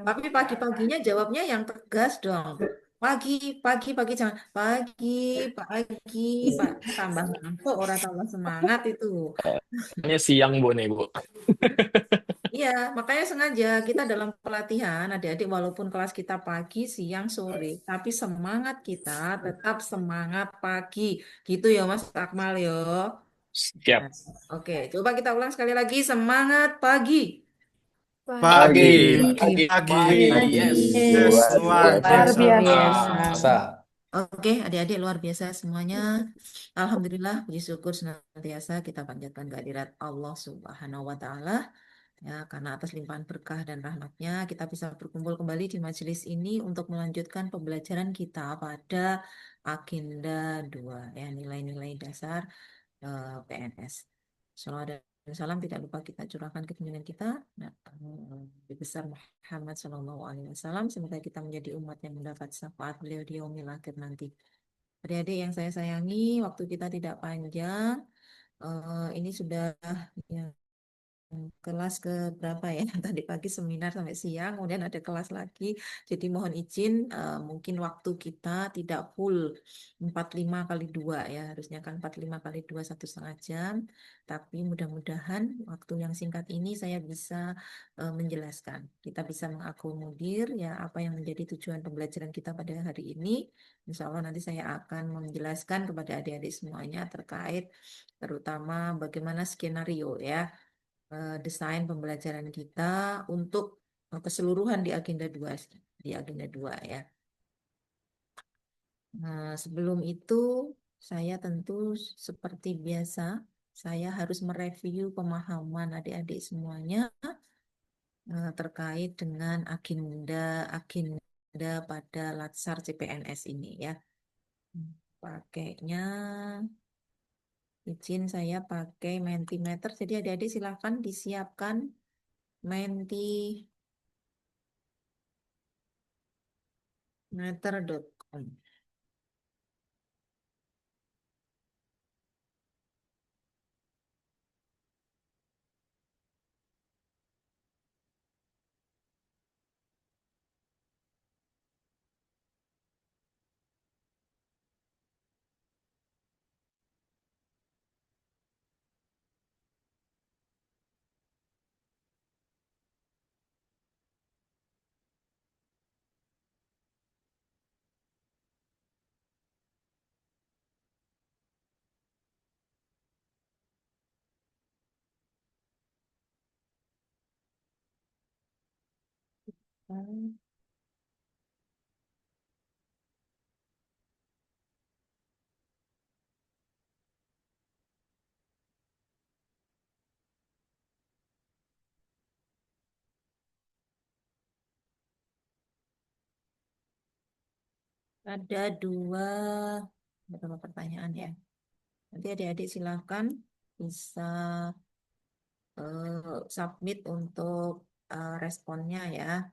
Tapi pagi-paginya jawabnya yang tegas dong. Pagi, pagi, pagi, jangan pagi, pagi, Pak. Tambah ngantuk, orang tambah semangat itu. Ini siang Bu nih Bu. Iya, makanya sengaja kita dalam pelatihan adik-adik walaupun kelas kita pagi, siang, sore, tapi semangat kita tetap semangat pagi. Gitu ya Mas Akmal yo. Nah, Siap. oke, coba kita ulang sekali lagi. Semangat pagi. Pagi, Pagi, Pagi, pagi, pagi, pagi. Yes. yes, Oke, luar luar luar biasa. biasa. biasa. Oke, adik-adik luar biasa semuanya. Alhamdulillah, puji syukur senantiasa kita panjatkan kehadirat Allah Subhanahu wa Ta'ala. Ya, karena atas limpahan berkah dan rahmatnya, kita bisa berkumpul kembali di majelis ini untuk melanjutkan pembelajaran kita pada agenda 2, ya, nilai-nilai dasar PNS. Salawat dan salam tidak lupa kita curahkan ke junjungan kita, nah, Nabi besar Muhammad Sallallahu Alaihi Wasallam. Semoga kita menjadi umat yang mendapat syafaat beliau di yaumil akhir nanti. Adik-adik yang saya sayangi, waktu kita tidak panjang. Ini sudah ya, kelas ke berapa ya? Tadi pagi seminar sampai siang, kemudian ada kelas lagi. Jadi mohon izin, mungkin waktu kita tidak full 45 kali 2 ya. Harusnya kan 45 kali 2 1,5 jam. Tapi mudah-mudahan waktu yang singkat ini saya bisa menjelaskan. Kita bisa mengakomodir ya apa yang menjadi tujuan pembelajaran kita pada hari ini. Insya Allah nanti saya akan menjelaskan kepada adik-adik semuanya terkait terutama bagaimana skenario ya desain pembelajaran kita untuk keseluruhan di agenda 2 ya. Nah, sebelum itu saya tentu seperti biasa saya harus mereview pemahaman adik-adik semuanya terkait dengan agenda pada Latsar CPNS ini ya. Pakainya izin saya pakai Mentimeter. Jadi adik-adik silakan disiapkan mentimeter.com. Ada beberapa pertanyaan ya. Nanti adik-adik silakan bisa submit untuk responnya ya.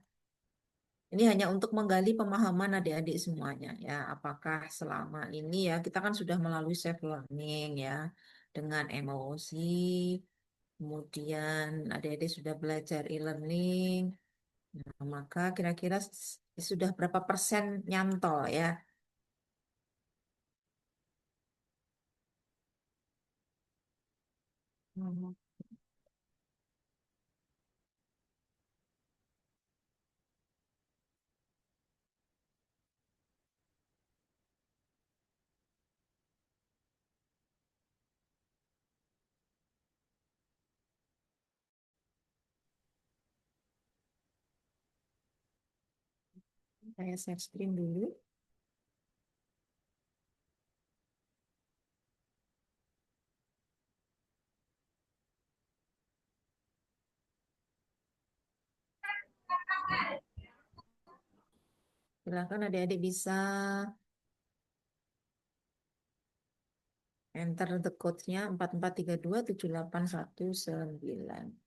Ini hanya untuk menggali pemahaman adik-adik semuanya ya. Apakah selama ini ya kita kan sudah melalui self learning ya dengan emosi, kemudian adik-adik sudah belajar e-learning. Nah, maka kira-kira sudah berapa persen nyantol ya? Mhm. Saya share screen dulu. Silakan adik-adik bisa enter the code-nya 44327819.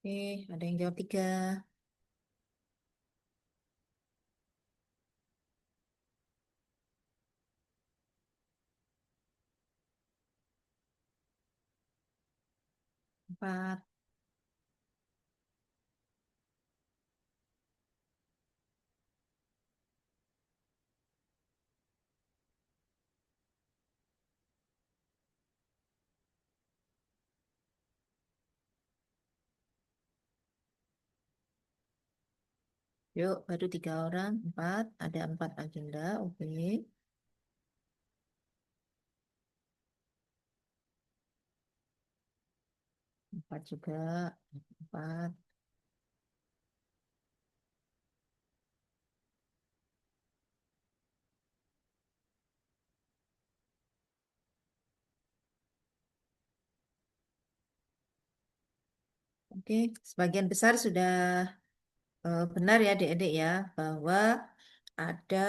Oke, ada yang jawab 3. 4. Yuk, baru 3 orang. 4. Ada 4 agenda. Oke. 4 juga. 4. Oke, sebagian besar sudah benar ya adik-adik ya, bahwa ada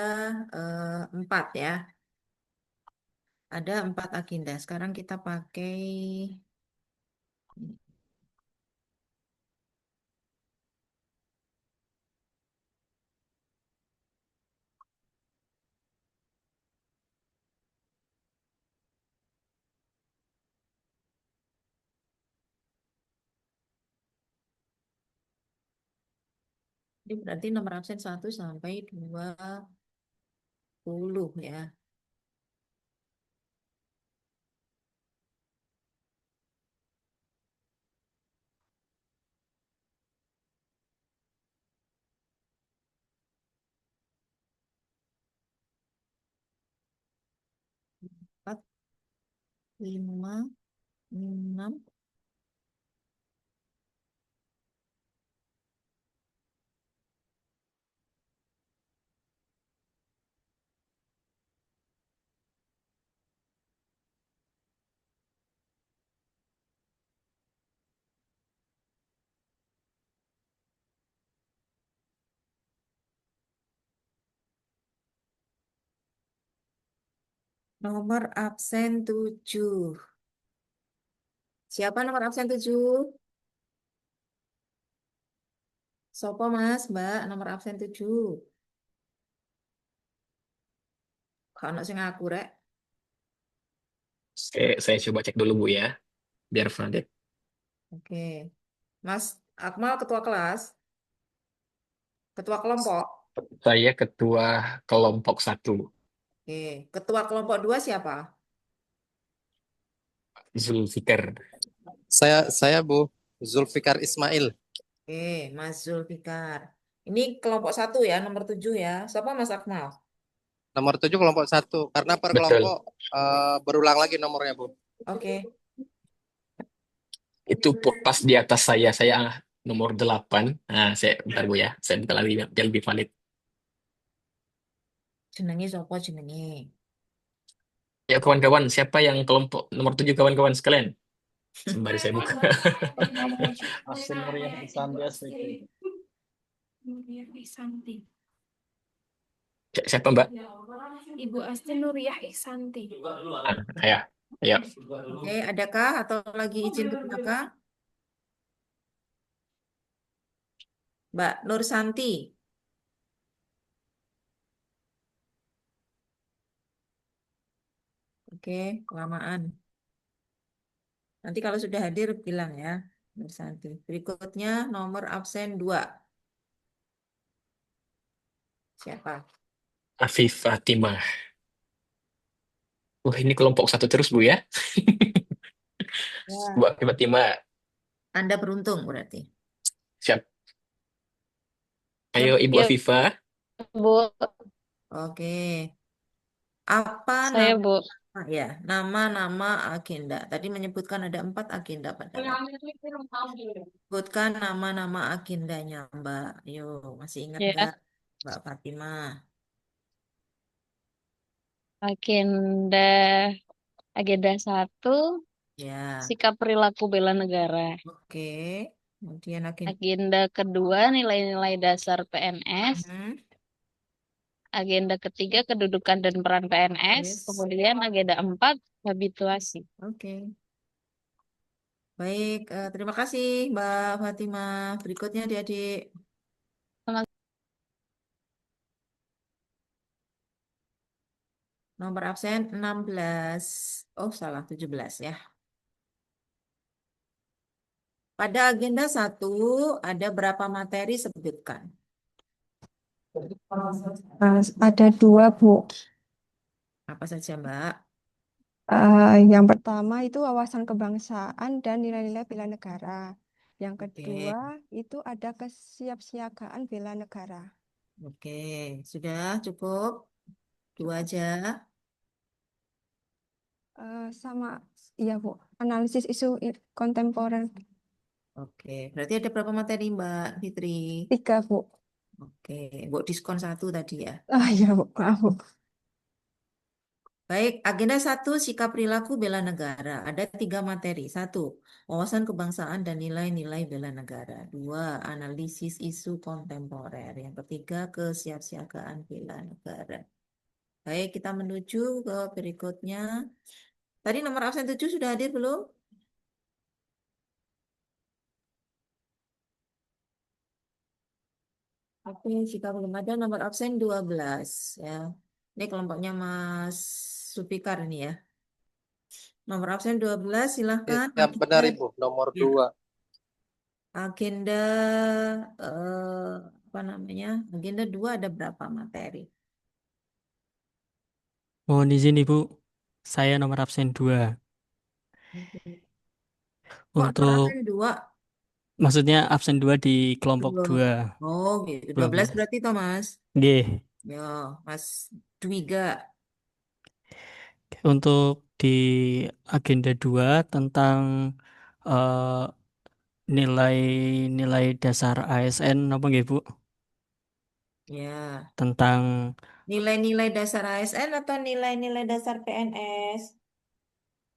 4 ya. Ada 4 agenda. Sekarang kita pakai ini berarti nomor absen 1 sampai 20 ya. Empat, 5, 6. Nomor absen 7. Siapa nomor absen 7? Sopo Mas, Mbak, nomor absen 7. Kalau sing aku rek. Saya coba cek dulu Bu ya, biar valid. Oke. Mas Akmal ketua kelas, ketua kelompok. Saya ketua kelompok 1, Oke. Ketua kelompok 2 siapa? Zulfikar. Saya Bu Zulfikar Ismail. Oke, Mas Zulfikar. Ini kelompok 1 ya, nomor 7 ya. Siapa Mas Akmal? Nomor 7 kelompok 1. Karena per Betul. kelompok berulang lagi nomornya, Bu. Oke. Itu pas di atas saya nomor 8. Nah, saya bentar Bu ya, saya bentar lagi biar lebih valid. Jenenge sopo jenenge? Ya kawan-kawan, siapa yang kelompok nomor 7 kawan-kawan sekalian? Sembari saya buka. Asin Nuriyah Isanti SPT. Siapa Mbak? Ibu Asti Nuriyah Ihsanti. Ya, ya. Oke, adakah atau lagi izin kedua? Mbak Nur Santi. Oke, kelamaan. Nanti kalau sudah hadir bilang ya, Nur Santi. Berikutnya nomor absen 2. Siapa? Afif Fatimah. Wah, ini kelompok 1 terus Bu ya. Bu Ya. Afif Fatimah. Anda beruntung berarti. Siap. Ayo Ibu Ya, Afifah. Bu. Oke. Apa Saya, nama Bu. ya? Nama-nama agenda. Tadi menyebutkan ada 4 agenda pada waktu. Sebutkan nama-nama agendanya, Mbak. Yuk, masih ingat Ya, nggak, Mbak Fatimah? agenda agenda 1, Ya. sikap perilaku bela negara. Oke. Kemudian agenda. Agenda kedua, nilai-nilai dasar PNS. Hmm, Agenda ketiga, kedudukan dan peran PNS. yes. Kemudian agenda 4, habituasi. Oke. Baik, terima kasih Mbak Fatimah. Berikutnya adik-adik. Sama Nomor absen 16. Oh, salah 17 ya. Pada agenda 1 ada berapa materi sebutkan? Ada dua, Bu. Apa saja, Mbak? Yang pertama itu wawasan kebangsaan dan nilai-nilai bela negara. Yang Oke, kedua itu ada kesiapsiagaan bela negara. oke. Sudah cukup? Dua aja. Sama, iya Bu, analisis isu kontemporer. Oke, berarti ada berapa materi Mbak Fitri? 3, Bu. Oke, Bu diskon 1 tadi ya. Iya Bu, maaf Bu. Baik, agenda 1 sikap perilaku bela negara. Ada 3 materi. 1, wawasan kebangsaan dan nilai-nilai bela negara. 2, analisis isu kontemporer. Yang ketiga, kesiapsiagaan bela negara. Baik, kita menuju ke berikutnya. Tadi nomor absen 7 sudah hadir belum? Oke, jika belum ada nomor absen 12 ya. Ini kelompoknya Mas Supikar ini ya. Nomor absen 12 silahkan. Yang benar Ibu, nomor Ya. 2. Agenda apa namanya? Agenda 2 ada berapa materi? Mohon izin Ibu, saya nomor absen 2. Kok nomor absen Untuk, 2? maksudnya absen 2 di kelompok Dua. 2. Oh, gitu. 12 12. berarti Thomas. G. Ya, Mas Dwiga. Untuk di agenda 2 tentang eh, nilai-nilai dasar ASN apa nggih Bu? Ya. Tentang Nilai-nilai dasar ASN atau nilai-nilai dasar PNS?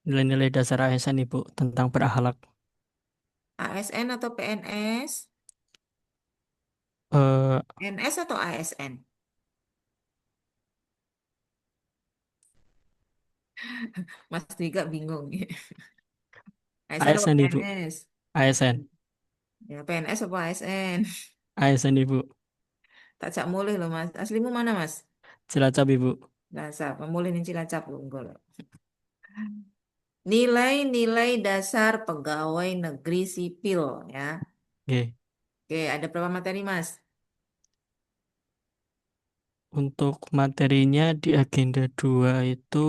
nilai-nilai dasar ASN Ibu, tentang berakhlak. ASN atau PNS? Eh, PNS atau ASN? Mas Dwiga bingung. ASN atau ASN Ibu, PNS? ASN, Ya, PNS atau ASN? ASN Ibu, Tak cak mulih loh Mas. Aslimu mana Mas? Cilacap Ibu. Cilacap. Mulih nih Cilacap loh. Enggak loh. Nilai-nilai dasar pegawai negeri sipil ya. G. Oke, ada berapa materi Mas? Untuk materinya di agenda 2 itu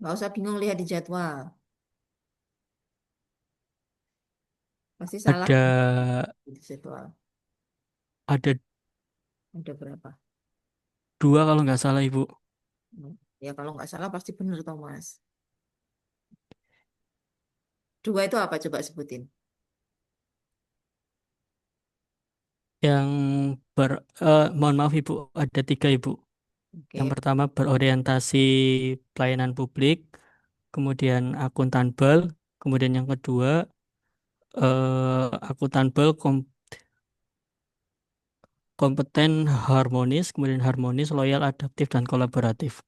Nggak usah bingung lihat di jadwal. Pasti salah ada di jadwal. ada Ada berapa? 2 kalau nggak salah Ibu. Ya kalau nggak salah pasti benar toh Mas. Dua itu apa coba sebutin? Yang mohon maaf Ibu, ada 3 Ibu. Yang Oke, pertama berorientasi pelayanan publik, kemudian akuntabel, kemudian yang kedua akuntabel kompeten harmonis, kemudian harmonis, loyal, adaptif, dan kolaboratif.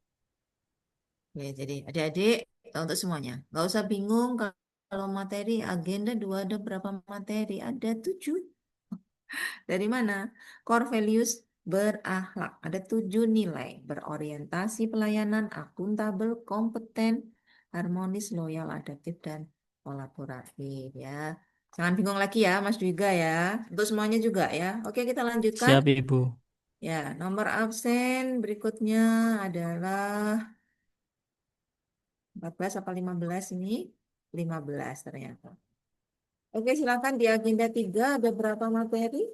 ya, jadi adik-adik untuk semuanya. Nggak usah bingung kalau materi agenda 2 ada berapa materi? Ada 7. Dari mana? Core values berakhlak. Ada 7 nilai. Berorientasi pelayanan, akuntabel, kompeten, harmonis, loyal, adaptif, dan kolaboratif ya. Jangan bingung lagi ya Mas Dwiga ya. Untuk semuanya juga ya. Oke kita lanjutkan. Siap Ibu. Ya, nomor absen berikutnya adalah 14 apa 15 ini? 15 ternyata. Oke, silakan di agenda 3 ada berapa materi?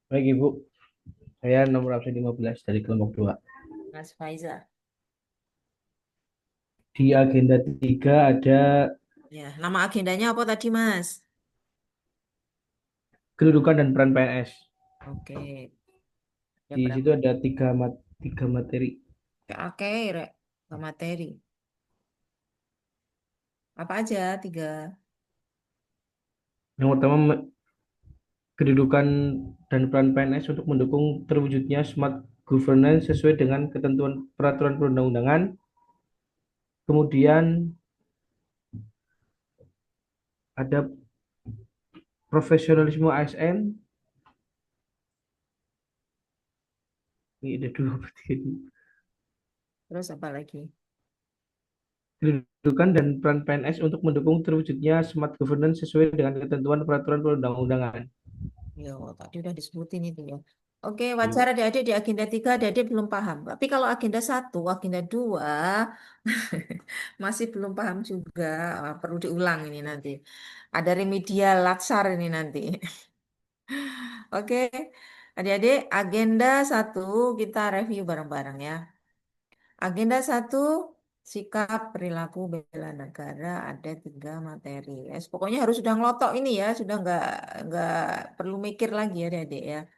Baik Ibu, saya nomor absen 15 dari kelompok 2. Mas Faiza. Di agenda 3 ada Ya, nama agendanya apa tadi, Mas? kedudukan dan peran PNS. Oke, ada Di situ berapa? ada tiga materi. Oke, rek. Ke materi. Apa aja? 3. Yang pertama kedudukan dan peran PNS untuk mendukung terwujudnya smart governance sesuai dengan ketentuan peraturan perundang-undangan. Kemudian ada profesionalisme ASN. Ini ada dua berarti. Terus apa lagi? Kedudukan dan peran PNS untuk mendukung terwujudnya smart governance sesuai dengan ketentuan peraturan perundang-undangan. Ya, tadi udah disebutin itu ya. Oke, wajar adik-adik di agenda 3 adik-adik belum paham. Tapi kalau agenda 1, agenda 2 masih belum paham juga. Wah, perlu diulang ini nanti. Ada remedial latsar ini nanti. Oke, adik-adik agenda 1 kita review bareng-bareng ya. Agenda 1 sikap perilaku bela negara ada 3 materi. Pokoknya harus sudah ngelotok ini ya, sudah nggak perlu mikir lagi ya adik-adik ya.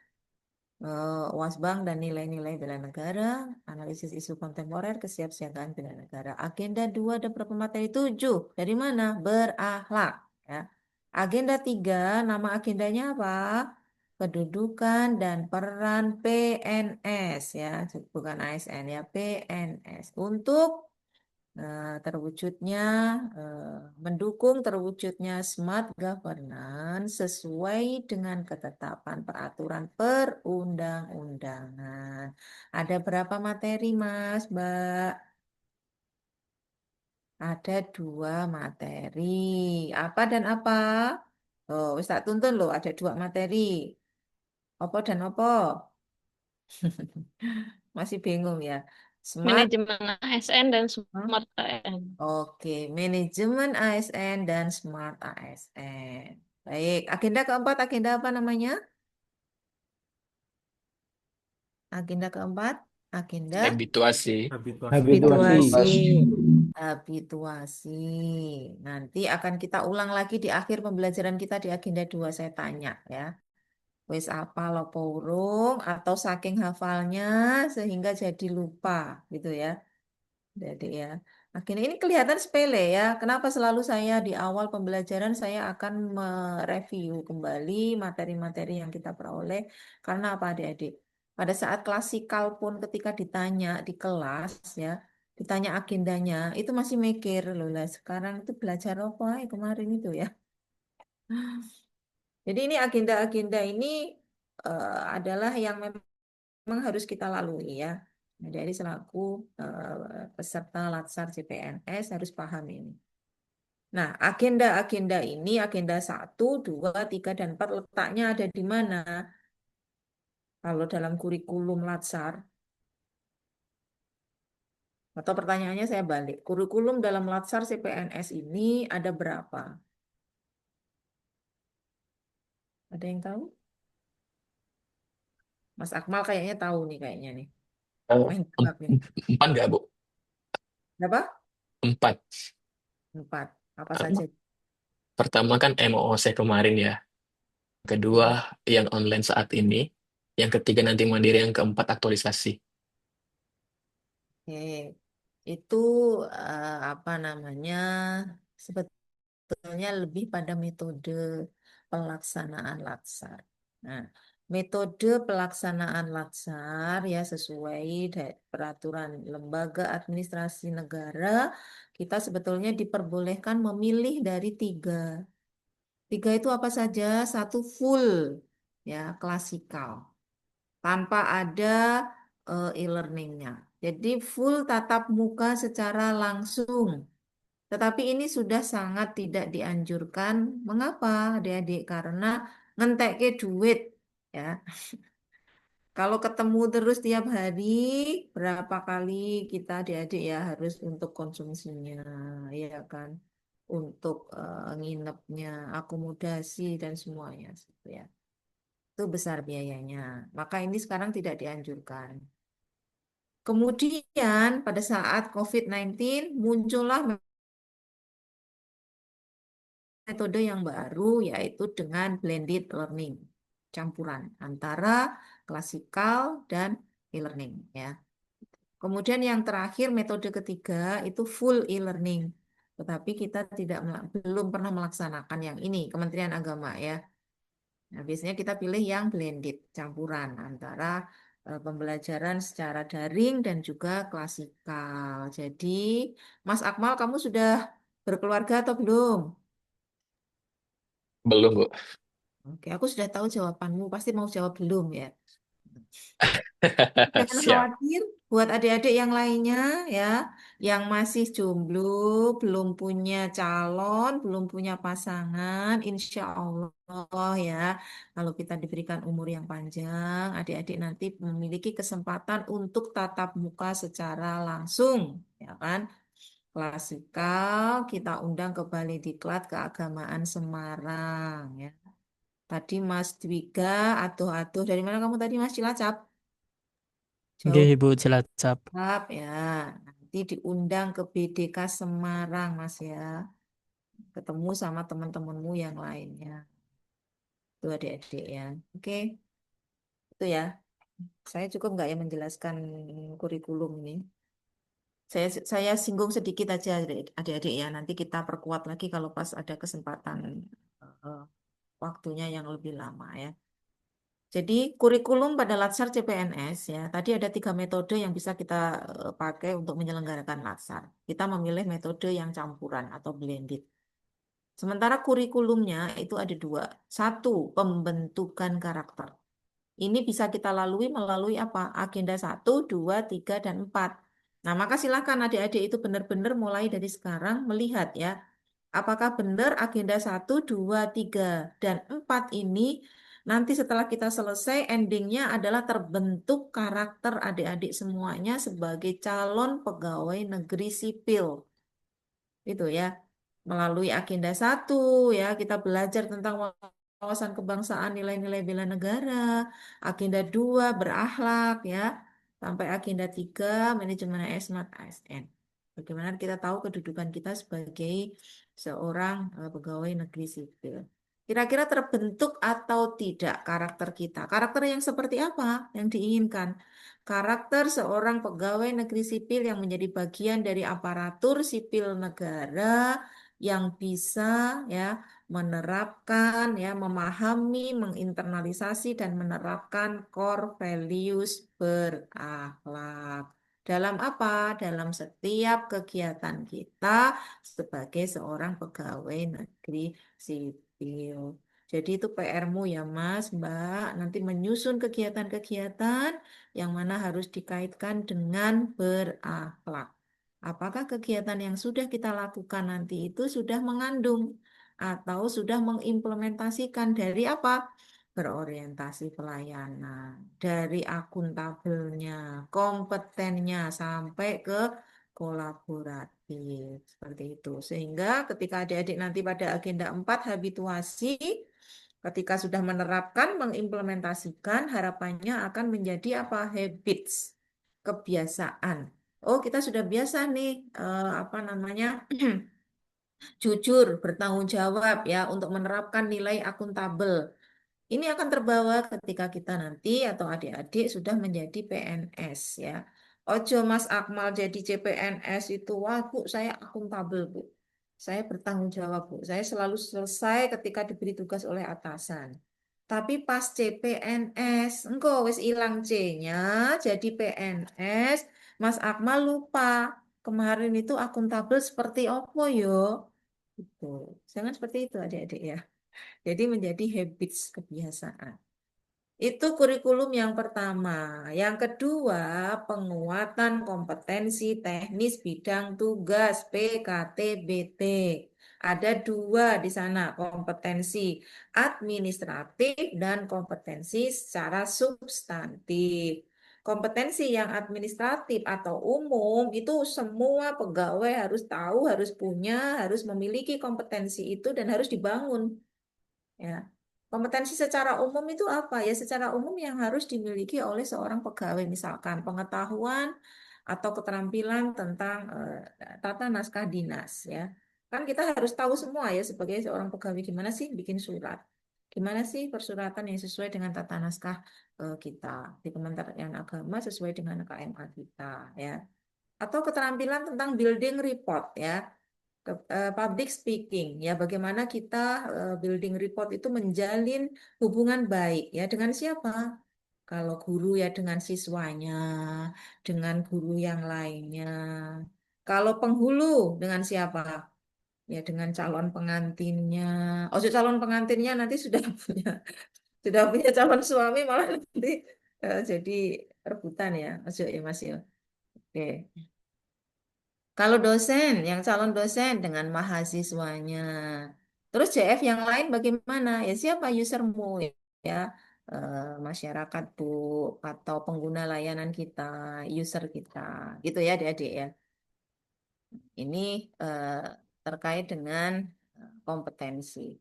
Wasbang dan nilai-nilai bela negara, analisis isu kontemporer, kesiapsiagaan bela negara. Agenda 2 ada berapa materi? 7. Dari mana? Berakhlak. Ya. Agenda 3, nama agendanya apa? Kedudukan dan peran PNS ya, bukan ASN ya, PNS. Untuk terwujudnya mendukung terwujudnya smart governance sesuai dengan ketetapan peraturan perundang-undangan. Ada berapa materi, Mas, Mbak? Ada 2 materi. Apa dan apa? Oh, wis tak tuntun loh, ada 2 materi. Apa dan apa? Masih bingung ya. Smart. Manajemen ASN dan Hah? Smart ASN. Oke, manajemen ASN dan smart ASN. Baik, agenda keempat, agenda apa namanya? Agenda keempat, agenda Habituasi. habituasi. Habituasi. Nanti akan kita ulang lagi di akhir pembelajaran kita di agenda 2, saya tanya ya. Wis apa lo urung atau saking hafalnya sehingga jadi lupa gitu ya. Jadi ya, akhirnya ini kelihatan sepele ya. Kenapa selalu saya di awal pembelajaran saya akan mereview kembali materi-materi yang kita peroleh. Karena apa adik-adik? Pada saat klasikal pun ketika ditanya di kelas ya, ditanya agendanya, itu masih mikir loh lah. Sekarang itu belajar apa ya kemarin itu ya. Jadi ini agenda-agenda ini adalah yang memang harus kita lalui ya. Nah, dari selaku peserta Latsar CPNS harus paham ini. Nah, agenda-agenda ini, agenda 1, 2, 3, dan 4 letaknya ada di mana? Kalau dalam kurikulum Latsar, atau pertanyaannya saya balik, kurikulum dalam Latsar CPNS ini ada berapa? Ada yang tahu? Mas Akmal kayaknya tahu nih kayaknya nih. Main tebak nih. 4 nggak, Bu? Berapa? 4. 4. Apa saja? Pertama kan MOOC kemarin ya. Kedua yang online saat ini. Yang ketiga nanti mandiri. Yang keempat aktualisasi. Oke. Itu apa namanya? Sebetulnya lebih pada metode pelaksanaan latsar. Nah, metode pelaksanaan latsar ya sesuai peraturan lembaga administrasi negara, kita sebetulnya diperbolehkan memilih dari 3. 3 itu apa saja? 1 full ya klasikal tanpa ada e-learningnya. Jadi full tatap muka secara langsung. Tetapi ini sudah sangat tidak dianjurkan. Mengapa, adik-adik? Karena ngentek ke duit, ya. Kalau ketemu terus tiap hari, berapa kali kita adik-adik ya harus untuk konsumsinya, ya kan? Untuk nginepnya, akomodasi dan semuanya, gitu ya. Itu besar biayanya. Maka ini sekarang tidak dianjurkan. Kemudian pada saat COVID-19 muncullah metode yang baru yaitu dengan blended learning, campuran antara klasikal dan e-learning ya. Kemudian yang terakhir metode ketiga itu full e-learning. Tetapi kita belum pernah melaksanakan yang ini Kementerian Agama ya. Nah, biasanya kita pilih yang blended, campuran antara pembelajaran secara daring dan juga klasikal. Jadi, Mas Akmal, kamu sudah berkeluarga atau belum? Belum, Bu. Oke, aku sudah tahu jawabanmu. Pasti mau jawab belum ya. Jangan Siap. khawatir buat adik-adik yang lainnya ya, yang masih jomblo, belum punya calon, belum punya pasangan, insya Allah ya, kalau kita diberikan umur yang panjang, adik-adik nanti memiliki kesempatan untuk tatap muka secara langsung, ya kan? Klasikal, kita undang ke Balai Diklat Keagamaan Semarang ya. Tadi Mas Dwiga, aduh-aduh, dari mana kamu tadi Mas Cilacap? Nggih, Jauh. Ibu Cilacap. Siap ya, nanti diundang ke BDK Semarang, Mas ya. Ketemu sama teman-temanmu yang lainnya. Itu adik-adik ya. Oke, itu ya. Saya cukup nggak ya menjelaskan kurikulum ini. Saya singgung sedikit aja adik-adik ya. Nanti kita perkuat lagi kalau pas ada kesempatan eh, waktunya yang lebih lama ya. Jadi kurikulum pada Latsar CPNS ya, tadi ada 3 metode yang bisa kita pakai untuk menyelenggarakan Latsar. Kita memilih metode yang campuran atau blended. Sementara kurikulumnya itu ada 2. Satu, pembentukan karakter. Ini bisa kita lalui melalui apa? Agenda 1, 2, 3, dan 4. Nah, maka silakan adik-adik itu benar-benar mulai dari sekarang melihat ya, apakah benar agenda 1, 2, 3, dan 4 ini nanti setelah kita selesai endingnya adalah terbentuk karakter adik-adik semuanya sebagai calon pegawai negeri sipil. Itu ya. Melalui agenda 1 ya, kita belajar tentang wawasan kebangsaan, nilai-nilai bela negara. Agenda 2 berakhlak ya. Sampai agenda 3 manajemen ASN ASN. Bagaimana kita tahu kedudukan kita sebagai seorang pegawai negeri sipil. Kira-kira terbentuk atau tidak karakter kita? Karakter yang seperti apa yang diinginkan? Karakter seorang pegawai negeri sipil yang menjadi bagian dari aparatur sipil negara yang bisa ya menerapkan ya memahami, menginternalisasi dan menerapkan core values berakhlak. Dalam apa? Dalam setiap kegiatan kita sebagai seorang pegawai negeri sipil. Jadi itu PR-mu ya Mas, Mbak. Nanti menyusun kegiatan-kegiatan yang mana harus dikaitkan dengan berakhlak. Apakah kegiatan yang sudah kita lakukan nanti itu sudah mengandung atau sudah mengimplementasikan dari apa? Berorientasi pelayanan, dari akuntabelnya, kompetennya, sampai ke kolaboratif. Seperti itu. Sehingga ketika adik-adik nanti pada agenda 4 habituasi, ketika sudah menerapkan, mengimplementasikan, harapannya akan menjadi apa? Habits, kebiasaan. Oh, kita sudah biasa nih, apa namanya, jujur, bertanggung jawab ya untuk menerapkan nilai akuntabel. Ini akan terbawa ketika kita nanti atau adik-adik sudah menjadi PNS ya. Ojo Mas Akmal jadi CPNS itu, wah Bu, saya akuntabel Bu. Saya bertanggung jawab Bu. Saya selalu selesai ketika diberi tugas oleh atasan. Tapi pas CPNS, engkau wis ilang C-nya, jadi PNS, Mas Akmal lupa. Kemarin itu akuntabel seperti apa yo? Gitu. Jangan seperti itu adik-adik ya. Jadi menjadi habits, kebiasaan. Itu kurikulum yang pertama. Yang kedua, penguatan kompetensi teknis bidang tugas PKTBT. Ada 2 di sana, kompetensi administratif dan kompetensi secara substantif. Kompetensi yang administratif atau umum itu semua pegawai harus tahu, harus punya, harus memiliki kompetensi itu dan harus dibangun. Ya. Kompetensi secara umum itu apa? Ya, secara umum yang harus dimiliki oleh seorang pegawai, misalkan pengetahuan atau keterampilan tentang tata naskah dinas, ya. Kan kita harus tahu semua ya sebagai seorang pegawai gimana sih bikin surat, gimana sih persuratan yang sesuai dengan tata naskah kita di Kementerian Agama sesuai dengan KMA kita, ya. Atau keterampilan tentang building report, ya. Public speaking ya, bagaimana kita building report itu menjalin hubungan baik ya dengan siapa? Kalau guru ya dengan siswanya, dengan guru yang lainnya. Kalau penghulu dengan siapa? Ya dengan calon pengantinnya. Oh, calon pengantinnya nanti sudah punya calon suami malah nanti jadi rebutan ya. Masuk ya Mas ya. Oke. Kalau dosen, yang calon dosen dengan mahasiswanya. Terus JF yang lain bagaimana? Ya siapa usermu ya? Masyarakat Bu atau pengguna layanan kita, user kita. Gitu ya adik-adik ya. Ini terkait dengan kompetensi.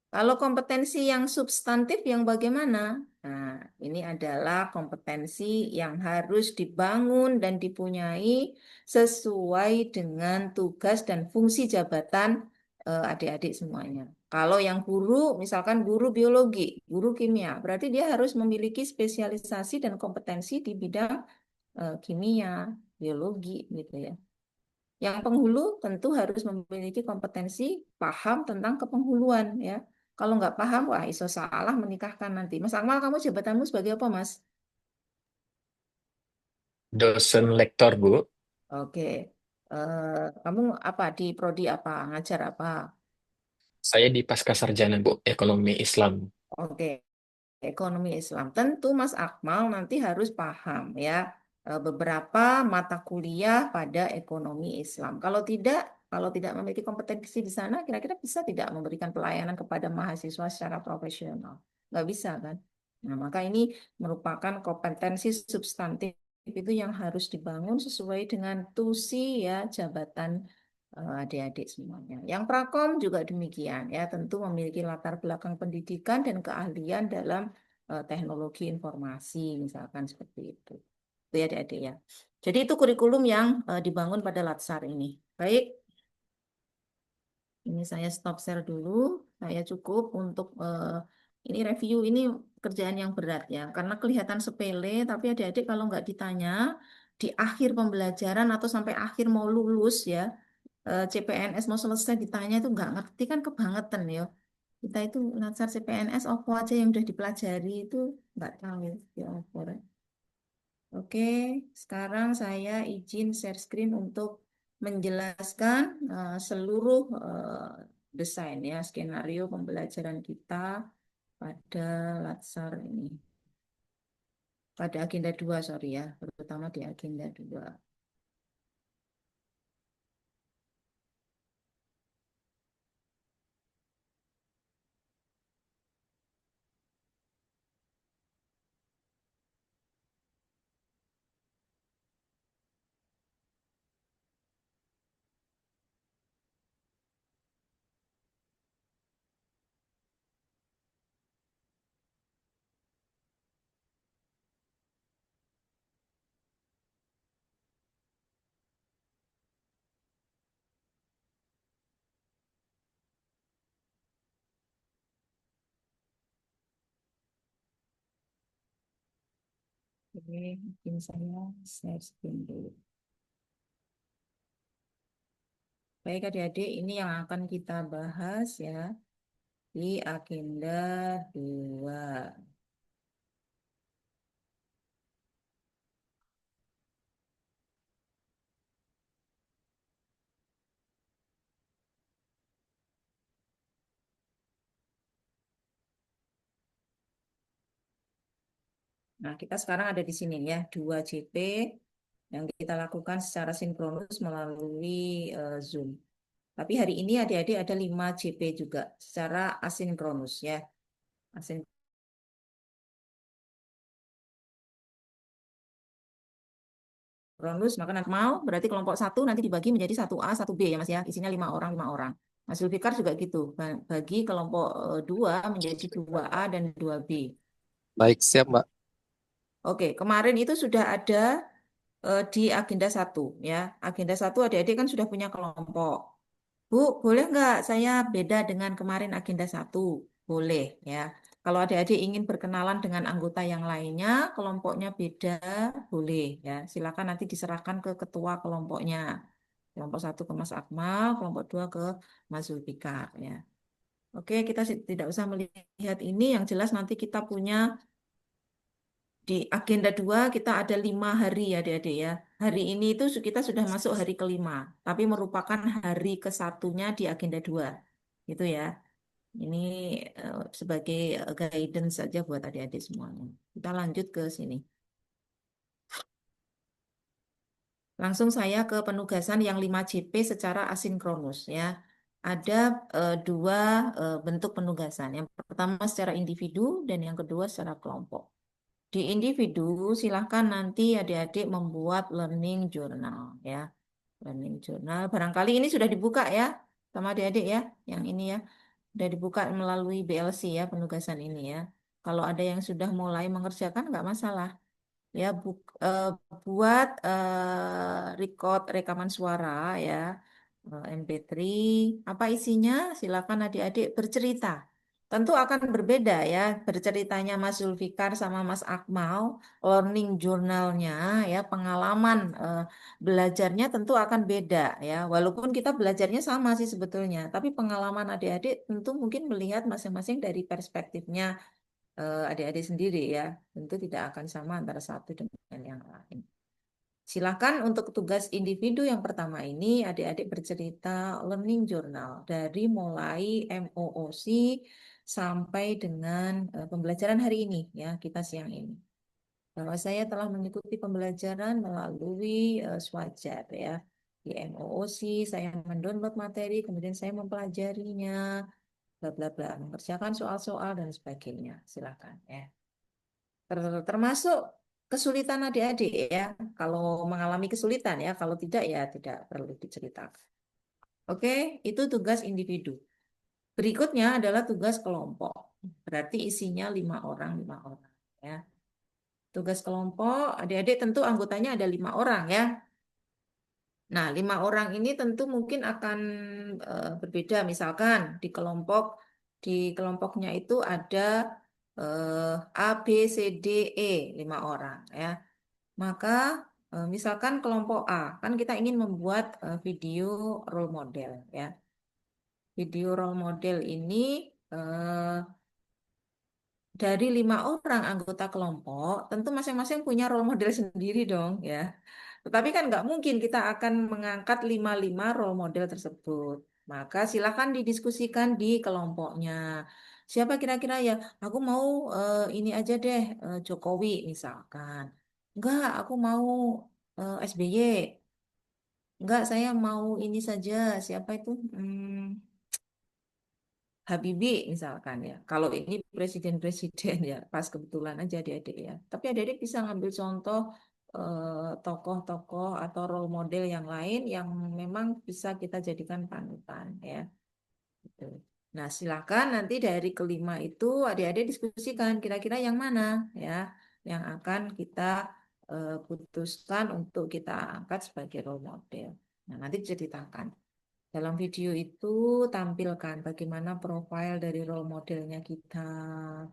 Kalau kompetensi yang substantif yang bagaimana? Nah, ini adalah kompetensi yang harus dibangun dan dipunyai sesuai dengan tugas dan fungsi jabatan adik-adik semuanya. Kalau yang guru, misalkan guru biologi, guru kimia, berarti dia harus memiliki spesialisasi dan kompetensi di bidang kimia, biologi, gitu ya. Yang penghulu tentu harus memiliki kompetensi paham tentang kepenghuluan ya. Kalau nggak paham, wah iso salah menikahkan nanti. Mas Akmal, kamu jabatanmu sebagai apa, Mas? Dosen lektor, Bu. Oke. Kamu apa di prodi apa? Ngajar apa? Saya di pasca sarjana, Bu, ekonomi Islam. Oke. Ekonomi Islam. Tentu Mas Akmal nanti harus paham ya beberapa mata kuliah pada ekonomi Islam. Kalau tidak memiliki kompetensi di sana, kira-kira bisa tidak memberikan pelayanan kepada mahasiswa secara profesional? Nggak bisa kan? Nah, maka ini merupakan kompetensi substantif itu yang harus dibangun sesuai dengan tusi ya jabatan adik-adik semuanya. Yang prakom juga demikian ya, tentu memiliki latar belakang pendidikan dan keahlian dalam teknologi informasi misalkan seperti itu. Itu ya adik-adik ya. Jadi itu kurikulum yang dibangun pada Latsar ini. Baik, ini saya stop share dulu. Saya cukup untuk ini review, ini kerjaan yang berat ya, karena kelihatan sepele, tapi adik-adik kalau nggak ditanya di akhir pembelajaran atau sampai akhir mau lulus ya, CPNS mau selesai ditanya itu nggak ngerti kan kebangetan ya. Kita itu Latsar CPNS apa aja yang udah dipelajari itu nggak tahu ya apa. Oke, sekarang saya izin share screen untuk menjelaskan seluruh desain ya skenario pembelajaran kita pada Latsar ini. Pada agenda 2, sorry ya, terutama di agenda 2. Oke, mungkin saya share screen dulu. Baik adik-adik, ini yang akan kita bahas ya di agenda 2. Nah, kita sekarang ada di sini ya, 2 JP yang kita lakukan secara sinkronus melalui Zoom. Tapi hari ini adik-adik ada 5 JP juga secara asinkronus ya. Asinkronus, maka nanti mau berarti kelompok 1 nanti dibagi menjadi 1A, 1B ya Mas ya. Isinya 5 orang, 5 orang. Mas Zulfikar juga gitu. Bagi kelompok 2 menjadi 2A dan 2B. Baik, siap Mbak. Oke, kemarin itu sudah ada di agenda 1 ya. Agenda 1 adik-adik kan sudah punya kelompok. Bu, boleh nggak saya beda dengan kemarin agenda 1? Boleh ya. Kalau adik-adik ingin berkenalan dengan anggota yang lainnya, kelompoknya beda, boleh ya. Silakan nanti diserahkan ke ketua kelompoknya. Kelompok 1 ke Mas Akmal, kelompok 2 ke Mas Zulfikar ya. Oke, kita tidak usah melihat ini, yang jelas nanti kita punya di agenda 2 kita ada 5 hari ya adik-adik ya. Hari ini itu kita sudah masuk hari kelima, tapi merupakan hari ke-1-nya di agenda 2. Gitu ya. Ini sebagai guidance saja buat adik-adik semuanya. Kita lanjut ke sini. Langsung saya ke penugasan yang 5JP secara asinkronus ya. Ada dua bentuk penugasan. Yang pertama secara individu dan yang kedua secara kelompok. Di individu silahkan nanti adik-adik membuat learning journal ya. Learning journal. Barangkali ini sudah dibuka ya sama adik-adik ya. Yang ini ya. Sudah dibuka melalui BLC ya penugasan ini ya. Kalau ada yang sudah mulai mengerjakan nggak masalah. Ya buat record rekaman suara ya, MP3 apa isinya silakan adik-adik bercerita, tentu akan berbeda ya berceritanya Mas Zulfikar sama Mas Akmal, learning journalnya ya pengalaman belajarnya tentu akan beda ya, walaupun kita belajarnya sama sih sebetulnya, tapi pengalaman adik-adik tentu mungkin melihat masing-masing dari perspektifnya adik-adik sendiri ya, tentu tidak akan sama antara satu dengan yang lain. Silakan untuk tugas individu yang pertama ini adik-adik bercerita learning journal dari mulai MOOC sampai dengan pembelajaran hari ini ya, kita siang ini. Bahwa saya telah mengikuti pembelajaran melalui Swajar ya. Di MOOC saya mendownload materi, kemudian saya mempelajarinya, bla bla bla, mengerjakan soal-soal dan sebagainya. Silakan ya. Termasuk kesulitan adik-adik ya. Kalau mengalami kesulitan ya, kalau tidak ya tidak perlu diceritakan. Oke, itu tugas individu. Berikutnya adalah tugas kelompok. Berarti isinya 5 orang ya. Tugas kelompok, adik-adik tentu anggotanya ada 5 orang ya. Nah, 5 orang ini tentu mungkin akan berbeda. Misalkan di kelompoknya itu ada A, B, C, D, E 5 orang ya. Maka misalkan kelompok A, kan kita ingin membuat video role model ya. Video role model ini dari 5 orang anggota kelompok, tentu masing-masing punya role model sendiri dong ya. Tetapi kan nggak mungkin kita akan mengangkat 5 role model tersebut. Maka silakan didiskusikan di kelompoknya. Siapa kira-kira ya? Aku mau ini aja deh, Jokowi misalkan. Enggak, aku mau SBY. Enggak, saya mau ini saja. Siapa itu? Habibie misalkan ya. Kalau ini presiden-presiden ya, pas kebetulan aja adik-adik ya. Tapi adik-adik bisa ngambil contoh tokoh-tokoh atau role model yang lain yang memang bisa kita jadikan panutan ya. Gitu. Nah, silakan nanti dari kelima itu adik-adik diskusikan kira-kira yang mana ya yang akan kita putuskan untuk kita angkat sebagai role model. Nah, nanti ceritakan. Dalam video itu tampilkan bagaimana profil dari role modelnya kita,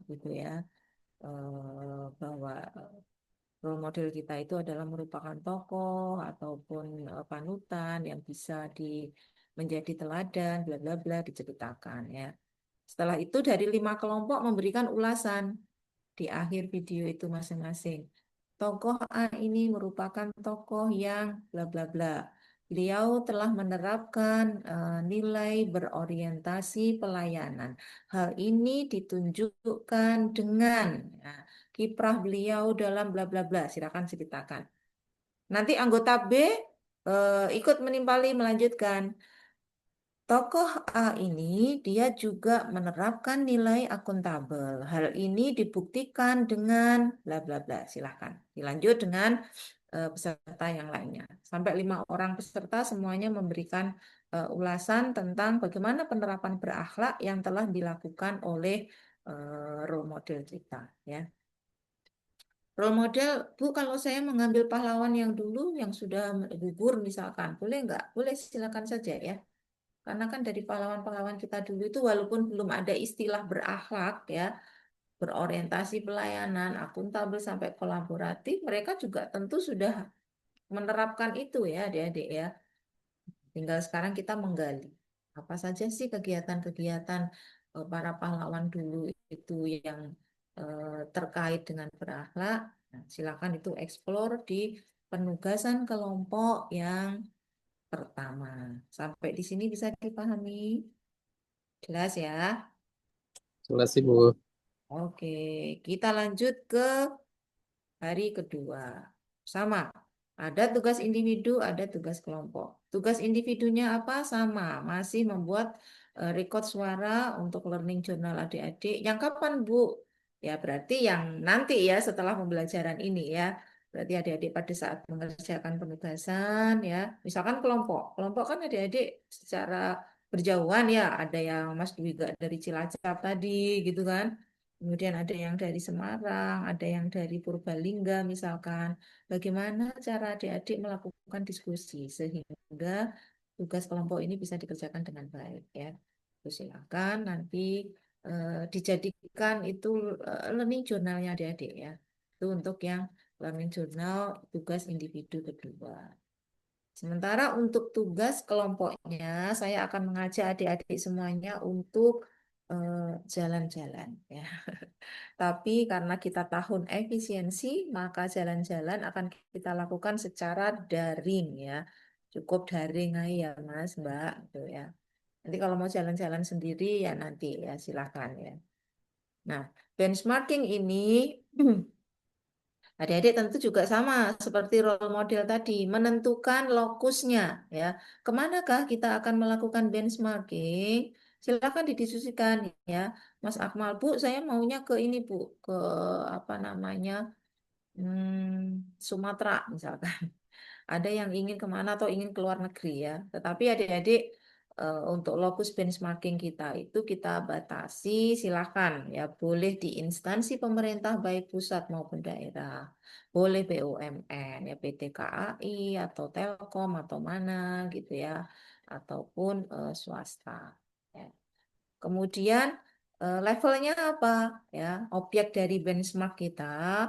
gitu ya. Bahwa role model kita itu adalah merupakan tokoh ataupun panutan yang bisa menjadi teladan, bla bla bla diceritakan ya. Setelah itu dari 5 kelompok memberikan ulasan di akhir video itu masing-masing. Tokoh A ini merupakan tokoh yang bla bla bla. Beliau telah menerapkan nilai berorientasi pelayanan. Hal ini ditunjukkan dengan kiprah beliau dalam bla bla bla. Silakan ceritakan. Nanti anggota B ikut menimpali melanjutkan. Tokoh A ini dia juga menerapkan nilai akuntabel. Hal ini dibuktikan dengan bla bla bla. Silahkan dilanjut dengan peserta yang lainnya. Sampai 5 orang peserta semuanya memberikan ulasan tentang bagaimana penerapan berakhlak yang telah dilakukan oleh role model kita. Ya. Role model, Bu, kalau saya mengambil pahlawan yang dulu yang sudah gugur misalkan, boleh nggak? Boleh, silakan saja ya. Karena kan dari pahlawan-pahlawan kita dulu itu walaupun belum ada istilah berakhlak ya, berorientasi pelayanan, akuntabel sampai kolaboratif, mereka juga tentu sudah menerapkan itu ya adik-adik ya. Tinggal sekarang kita menggali apa saja sih kegiatan-kegiatan para pahlawan dulu itu yang terkait dengan berakhlak. Nah, silakan itu eksplor di penugasan kelompok yang pertama. Sampai di sini bisa dipahami? Jelas ya? Jelas Ibu. Oke, kita lanjut ke hari kedua. Sama. Ada tugas individu, ada tugas kelompok. Tugas individunya apa? Sama. Masih membuat record suara untuk learning journal adik-adik. Yang kapan, Bu? Ya, berarti yang nanti ya setelah pembelajaran ini ya. Berarti adik-adik pada saat mengerjakan penugasan ya. Misalkan kelompok. Kelompok kan adik-adik secara berjauhan ya. Ada yang Mas Dwi gak dari Cilacap tadi gitu kan. Kemudian ada yang dari Semarang, ada yang dari Purbalingga misalkan. Bagaimana cara adik-adik melakukan diskusi sehingga tugas kelompok ini bisa dikerjakan dengan baik ya. Terus silakan nanti dijadikan itu learning journalnya adik-adik ya. Itu untuk yang learning journal tugas individu kedua. Sementara untuk tugas kelompoknya, saya akan mengajak adik-adik semuanya untuk jalan-jalan ya. Tapi karena kita tahun efisiensi, maka jalan-jalan akan kita lakukan secara daring ya. Cukup daring aja ya Mas, Mbak, gitu ya. Nanti kalau mau jalan-jalan sendiri ya nanti ya silakan ya. Nah, benchmarking ini adik-adik tentu juga sama seperti role model tadi, menentukan lokusnya ya. Kemanakah kita akan melakukan benchmarking? Silakan didiskusikan ya. Mas Akmal, Bu, saya maunya ke ini, Bu, ke apa namanya? Sumatera misalkan. Ada yang ingin kemana atau ingin keluar negeri ya. Tetapi adik-adik untuk lokus benchmarking kita itu kita batasi silakan ya. Boleh di instansi pemerintah baik pusat maupun daerah. Boleh BUMN ya PT KAI atau Telkom atau mana gitu ya. Ataupun swasta. Ya. Kemudian levelnya apa ya? Objek dari benchmark kita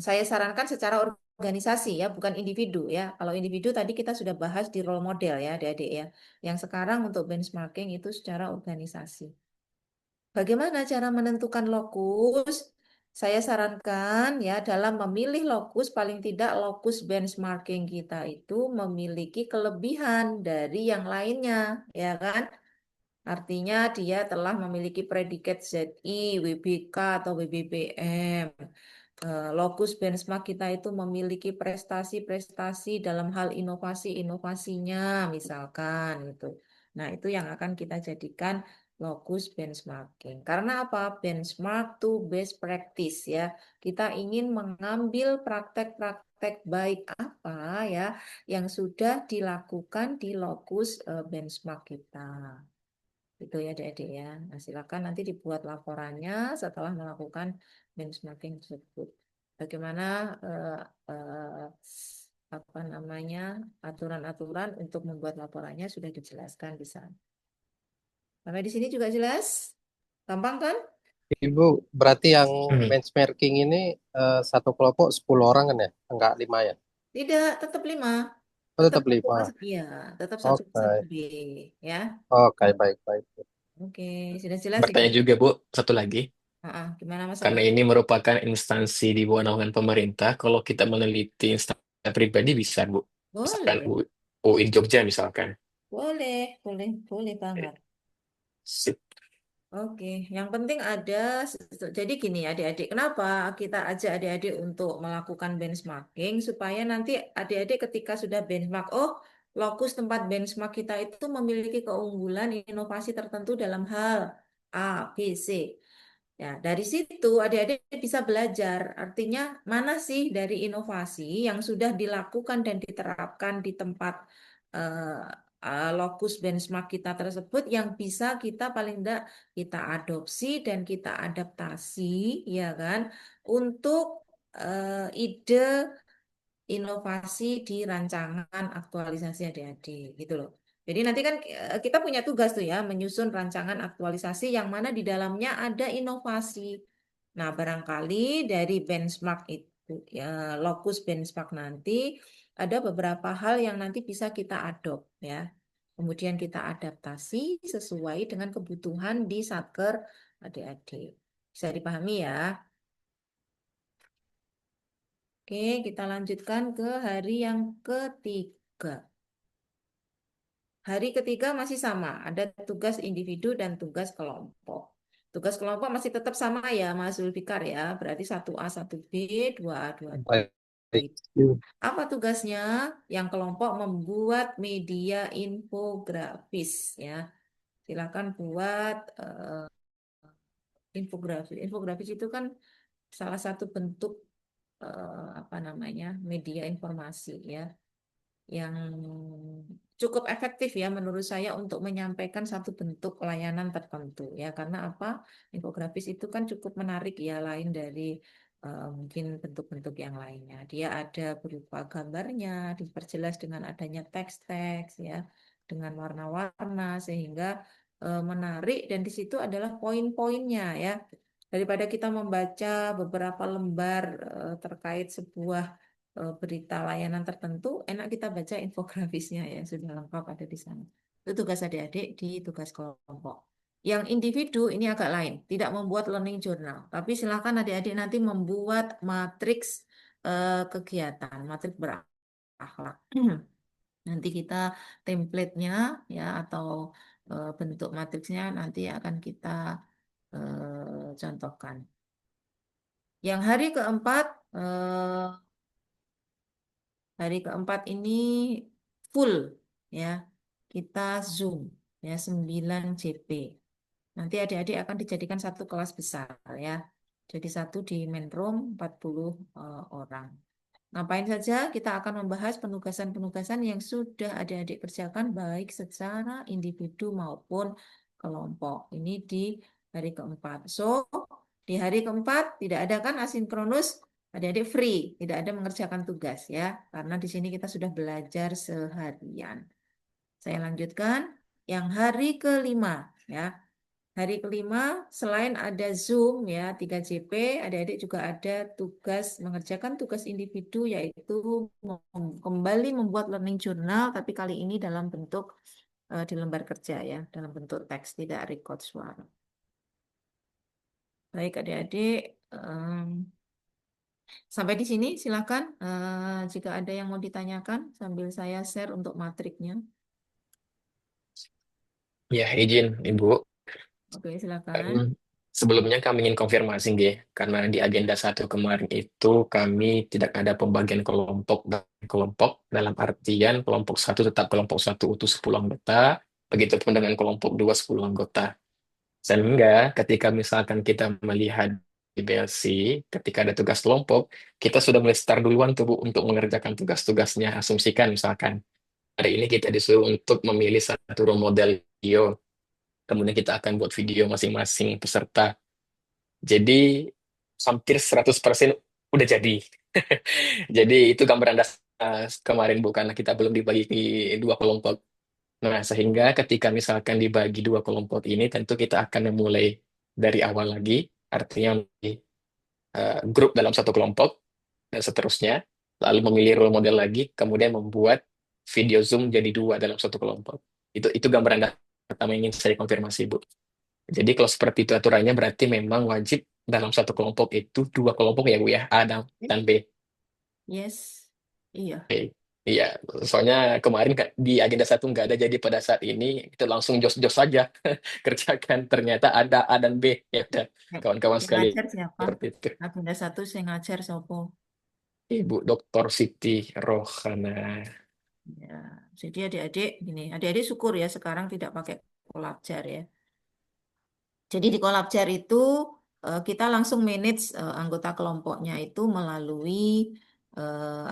saya sarankan secara organisasi ya, bukan individu ya. Kalau individu tadi kita sudah bahas di role model ya, adik-adik ya. Yang sekarang untuk benchmarking itu secara organisasi. Bagaimana cara menentukan lokus? Saya sarankan ya dalam memilih lokus paling tidak lokus benchmarking kita itu memiliki kelebihan dari yang lainnya, ya kan? Artinya dia telah memiliki predikat ZI, WBK atau WBBM. Lokus benchmark kita itu memiliki prestasi-prestasi dalam hal inovasi-inovasinya, misalkan gitu. Nah, itu yang akan kita jadikan lokus benchmarking. Karena apa? Benchmark to best practice ya. Kita ingin mengambil praktek-praktek baik apa ya yang sudah dilakukan di lokus benchmark kita. Itu ya adik-adik ya. Nah, silakan nanti dibuat laporannya setelah melakukan benchmarking tersebut. Bagaimana apa namanya aturan-aturan untuk membuat laporannya sudah dijelaskan di sana. Sampai di sini juga jelas? Gampang kan? Ibu, berarti yang Hmm. benchmarking ini satu kelompok 10 orang kan ya? Enggak 5 ya? Tidak, tetap 5. Oh, Tetap tetap 5. iya, tetap satu Oke. B ya. Oke, baik-baik. Oke, sudah jelas Bertanya tidak? juga, Bu, satu lagi. Gimana Mas Karena Agus? ini merupakan instansi di bawah naungan pemerintah, kalau kita meneliti instansi pribadi bisa, Bu. Misalkan Boleh, UI Jogja misalkan. boleh banget. Sip. Oke, yang penting ada, jadi gini adik-adik, kenapa kita ajak adik-adik untuk melakukan benchmarking, supaya nanti adik-adik ketika sudah benchmark, oh lokus tempat benchmark kita itu memiliki keunggulan inovasi tertentu dalam hal A, B, C. Ya, dari situ adik-adik bisa belajar, artinya mana sih dari inovasi yang sudah dilakukan dan diterapkan di tempat lokus benchmark kita tersebut yang bisa kita paling tidak kita adopsi dan kita adaptasi, ya kan, untuk ide inovasi di rancangan aktualisasi adik-adik, gitu loh. Jadi nanti kan kita punya tugas tuh ya, menyusun rancangan aktualisasi yang mana di dalamnya ada inovasi. Nah, barangkali dari benchmark itu lokus benchmark nanti ada beberapa hal yang nanti bisa kita adopt ya. Kemudian kita adaptasi sesuai dengan kebutuhan di satker adik-adik. Bisa dipahami ya? Oke, kita lanjutkan ke hari yang ketiga. Hari ketiga masih sama, ada tugas individu dan tugas kelompok. Tugas kelompok masih tetap sama ya, Mas Zulfikar ya. Berarti 1A, 1B, 2A, 2B. Baik. Apa tugasnya? Yang kelompok membuat media infografis ya. Silakan buat infografis. Infografis itu kan salah satu bentuk apa namanya media informasi ya, yang cukup efektif ya menurut saya untuk menyampaikan satu bentuk layanan tertentu ya. Karena apa? Infografis itu kan cukup menarik ya, lain dari mungkin bentuk-bentuk yang lainnya. Dia ada berupa gambarnya, diperjelas dengan adanya teks-teks ya, dengan warna-warna sehingga menarik, dan di situ adalah poin-poinnya ya. Daripada kita membaca beberapa lembar terkait sebuah berita layanan tertentu, enak kita baca infografisnya ya, sudah lengkap ada di sana. Itu tugas adik-adik di tugas kelompok. Yang individu ini agak lain, tidak membuat learning journal, tapi silakan adik-adik nanti membuat matriks kegiatan, matriks berakhlak. Nanti kita template-nya ya, atau bentuk matriksnya nanti akan kita contohkan. Yang hari keempat ini full ya, kita Zoom ya 9 JP. Nanti adik-adik akan dijadikan satu kelas besar ya. Jadi satu di main room 40 orang. Ngapain saja? Kita akan membahas penugasan-penugasan yang sudah adik-adik kerjakan baik secara individu maupun kelompok. Ini di hari keempat. So, di hari keempat tidak ada kan asinkronus, adik-adik free, tidak ada mengerjakan tugas ya. Karena di sini kita sudah belajar seharian. Saya lanjutkan yang hari kelima ya. Hari kelima, selain ada Zoom ya 3JP, adik-adik juga ada tugas mengerjakan tugas individu, yaitu kembali membuat learning journal, tapi kali ini dalam bentuk di lembar kerja ya, dalam bentuk teks, tidak record suara. Baik adik-adik, sampai di sini silakan jika ada yang mau ditanyakan sambil saya share untuk matriknya. Ya, izin Ibu. Oke, silakan. Sebelumnya kami ingin konfirmasi, Nggih, karena di agenda 1 kemarin itu kami tidak ada pembagian kelompok dan kelompok, dalam artian kelompok 1 tetap kelompok 1 utuh 10 anggota, begitupun dengan kelompok 2 10 anggota. Sehingga ketika misalkan kita melihat di BLC, ketika ada tugas kelompok, kita sudah mulai start duluan tuh Bu untuk mengerjakan tugas-tugasnya. Asumsikan misalkan hari ini kita disuruh untuk memilih satu role model video. Kemudian kita akan buat video masing-masing peserta. Jadi hampir 100% udah jadi. Jadi itu gambaran dasar kemarin Bu, karena kita belum dibagi di 2 kelompok. Nah, sehingga ketika misalkan dibagi 2 kelompok ini, tentu kita akan memulai dari awal lagi, artinya grup dalam satu kelompok, dan seterusnya. Lalu memilih role model lagi, kemudian membuat video Zoom jadi 2 dalam satu kelompok. Itu gambaran dasar pertama yang ingin saya konfirmasi, Bu. Jadi kalau seperti itu aturannya berarti memang wajib dalam satu kelompok itu 2 kelompok ya Bu ya, A dan B. Yes, iya. Oke. Iya, soalnya kemarin di agenda 1 nggak ada, jadi pada saat ini itu langsung jos-jos saja kerjakan. Ternyata ada A dan B. Ya udah, kawan-kawan Yang sekali ngajar siapa? seperti itu. Agenda 1 saya ngajar sopo. Ibu Dr. Siti Rohana. Ya, jadi adik-adik gini, adik-adik syukur ya sekarang tidak pakai kolabjar ya. Jadi di kolabjar itu kita langsung manage anggota kelompoknya itu melalui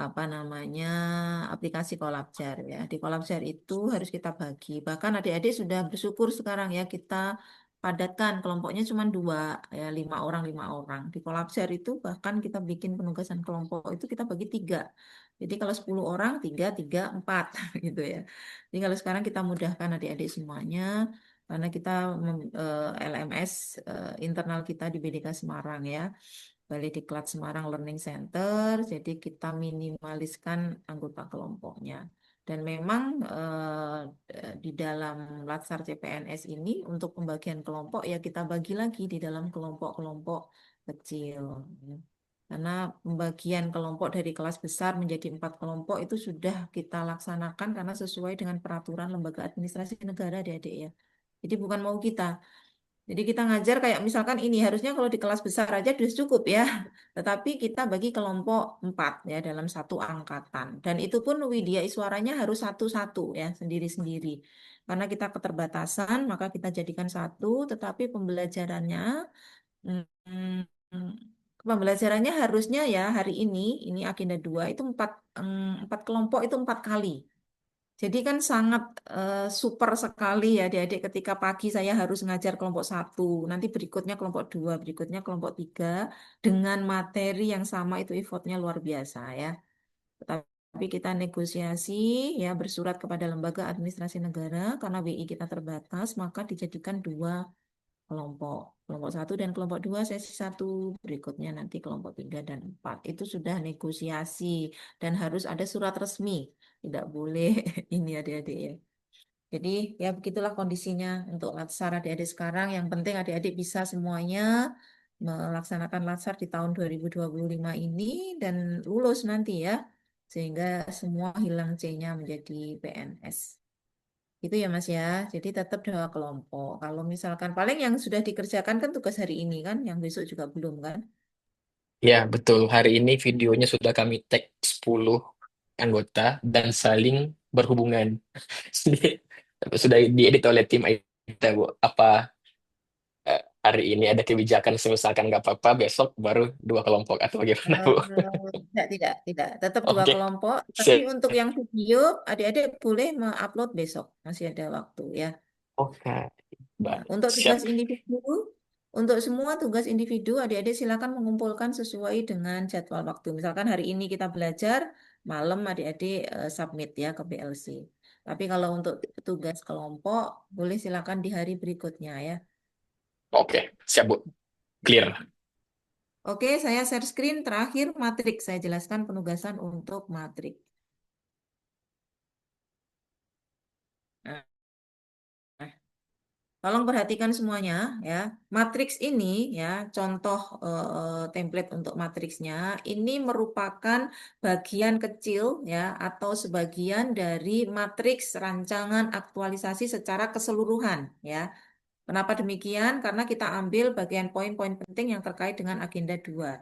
apa namanya aplikasi kolabjar ya. Di kolabjar itu harus kita bagi. Bahkan adik-adik sudah bersyukur sekarang ya, kita padatkan kelompoknya cuma 2 ya, 5 orang 5 orang. Di kolabjar itu bahkan kita bikin penugasan kelompok itu kita bagi 3. Jadi kalau 10 orang 3 3 4 gitu ya. Jadi kalau sekarang kita mudahkan adik-adik semuanya, karena kita LMS internal kita di BDK Semarang ya. Balai Diklat Semarang Learning Center, jadi kita minimaliskan anggota kelompoknya. Dan memang di dalam Latsar CPNS ini untuk pembagian kelompok ya kita bagi lagi di dalam kelompok-kelompok kecil. Karena pembagian kelompok dari kelas besar menjadi 4 kelompok itu sudah kita laksanakan karena sesuai dengan peraturan Lembaga Administrasi Negara, adik-adik ya. Jadi bukan mau kita. Jadi kita ngajar kayak misalkan ini harusnya kalau di kelas besar aja sudah cukup ya. Tetapi kita bagi kelompok 4 ya dalam satu angkatan. Dan itu pun Widya Iswaranya harus satu-satu ya, sendiri-sendiri. Karena kita keterbatasan, maka kita jadikan satu, tetapi pembelajarannya harusnya ya hari ini agenda 2 itu 4 kelompok itu 4 kali. Jadi kan sangat super sekali ya adik-adik ketika pagi saya harus ngajar kelompok 1, nanti berikutnya kelompok 2, berikutnya kelompok 3 dengan materi yang sama itu effortnya luar biasa ya. Tapi kita negosiasi ya bersurat kepada Lembaga Administrasi Negara karena WI kita terbatas maka dijadikan 2 kelompok. Kelompok 1 dan kelompok 2 sesi 1, berikutnya nanti kelompok 3 dan 4. Itu sudah negosiasi dan harus ada surat resmi. Tidak boleh ini adik-adik ya. Jadi ya begitulah kondisinya untuk Latsar adik-adik sekarang. Yang penting adik-adik bisa semuanya melaksanakan Latsar di tahun 2025 ini dan lulus nanti ya. Sehingga semua hilang C-nya menjadi PNS. Itu ya Mas ya. Jadi tetap 2 kelompok. Kalau misalkan paling yang sudah dikerjakan kan tugas hari ini kan, yang besok juga belum kan. Ya, betul. Hari ini videonya sudah kami tag 10 anggota dan saling berhubungan. Sudah diedit oleh tim IT, Bu. Apa hari ini ada kebijakan misalkan nggak apa-apa, besok baru 2 kelompok atau bagaimana, Bu? Tidak. Tetap 2 Oke, kelompok. Tapi siap. untuk yang video, adik-adik boleh mengupload besok. Masih ada waktu ya. Oke, Nah, baik. untuk Siap. tugas individu, untuk semua tugas individu, adik-adik silakan mengumpulkan sesuai dengan jadwal waktu. Misalkan hari ini kita belajar, malam adik-adik submit ya ke PLC. Tapi kalau untuk tugas kelompok, boleh silakan di hari berikutnya ya. Oke, siap, Bu. Clear. Oke, saya share screen terakhir matriks. Saya jelaskan penugasan untuk matriks. Nah, tolong perhatikan semuanya ya. Matriks ini ya, contoh template untuk matriksnya ini merupakan bagian kecil ya atau sebagian dari matriks rancangan aktualisasi secara keseluruhan ya. Kenapa demikian? Karena kita ambil bagian poin-poin penting yang terkait dengan agenda 2.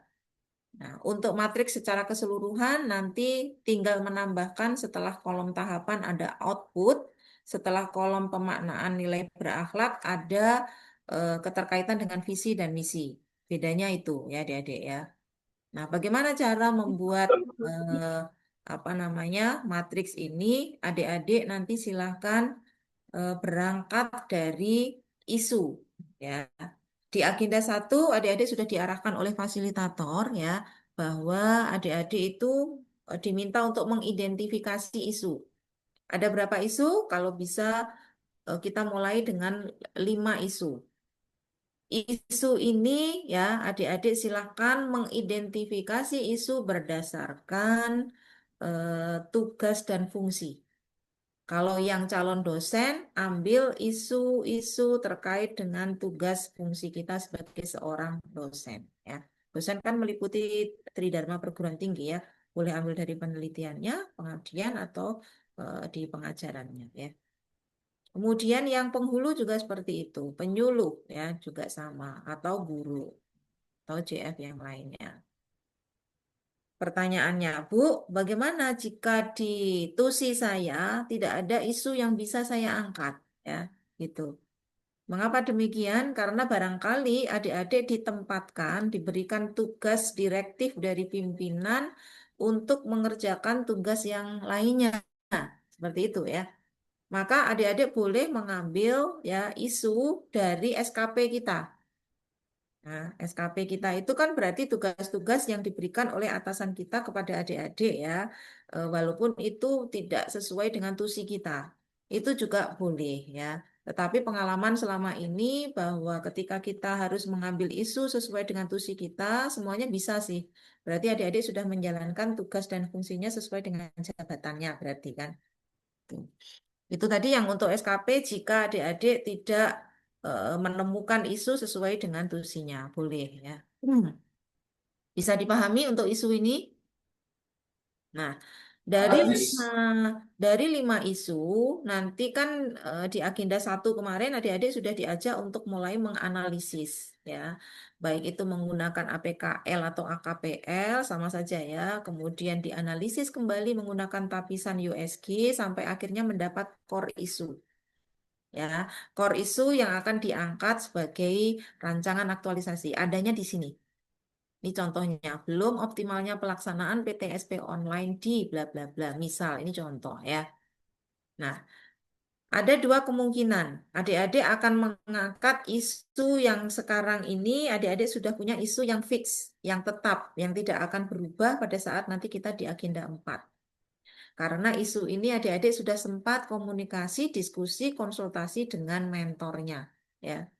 Nah, untuk matriks secara keseluruhan nanti tinggal menambahkan setelah kolom tahapan ada output, setelah kolom pemaknaan nilai berakhlak ada keterkaitan dengan visi dan misi. Bedanya itu ya adik-adik ya. Nah, bagaimana cara membuat matriks ini? Adik-adik nanti silahkan berangkat dari isu ya. Di agenda 1 adik-adik sudah diarahkan oleh fasilitator ya bahwa adik-adik itu diminta untuk mengidentifikasi isu. Ada berapa isu? Kalau bisa kita mulai dengan 5 isu. Isu ini ya adik-adik silahkan mengidentifikasi isu berdasarkan tugas dan fungsi. Kalau yang calon dosen, ambil isu-isu terkait dengan tugas fungsi kita sebagai seorang dosen. Ya. Dosen kan meliputi Tridharma perguruan tinggi ya. Boleh ambil dari penelitiannya, pengabdian, atau di pengajarannya. Ya. Kemudian yang penghulu juga seperti itu. Penyuluh ya juga sama. Atau guru. Atau JF yang lainnya. Pertanyaannya, Bu, bagaimana jika di TUSI saya tidak ada isu yang bisa saya angkat? Ya, gitu. Mengapa demikian? Karena barangkali adik-adik ditempatkan, diberikan tugas direktif dari pimpinan untuk mengerjakan tugas yang lainnya. Seperti itu ya. Maka adik-adik boleh mengambil ya isu dari SKP kita. Nah, SKP kita itu kan berarti tugas-tugas yang diberikan oleh atasan kita kepada adik-adik ya, walaupun itu tidak sesuai dengan tusi kita, itu juga boleh ya. Tetapi pengalaman selama ini bahwa ketika kita harus mengambil isu sesuai dengan tusi kita, semuanya bisa sih. Berarti adik-adik sudah menjalankan tugas dan fungsinya sesuai dengan jabatannya, berarti kan. Tuh. Itu tadi yang untuk SKP jika adik-adik tidak menemukan isu sesuai dengan tusinya, boleh ya. Bisa dipahami untuk isu ini? Nah, dari lima isu, nanti kan di agenda 1 kemarin adik-adik sudah diajak untuk mulai menganalisis, ya. Baik itu menggunakan APKL atau AKPL, sama saja ya. Kemudian dianalisis kembali menggunakan tapisan USG sampai akhirnya mendapat core issue. Ya, core issue yang akan diangkat sebagai rancangan aktualisasi. Adanya di sini. Ini contohnya, belum optimalnya pelaksanaan PTSP online di bla bla bla. Misal, ini contoh ya. Nah, ada dua kemungkinan. Adik-adik akan mengangkat isu yang sekarang ini, adik-adik sudah punya isu yang fix, yang tetap, yang tidak akan berubah pada saat nanti kita di agenda 4. Karena isu ini adik-adik sudah sempat komunikasi, diskusi, konsultasi dengan mentornya. Ya.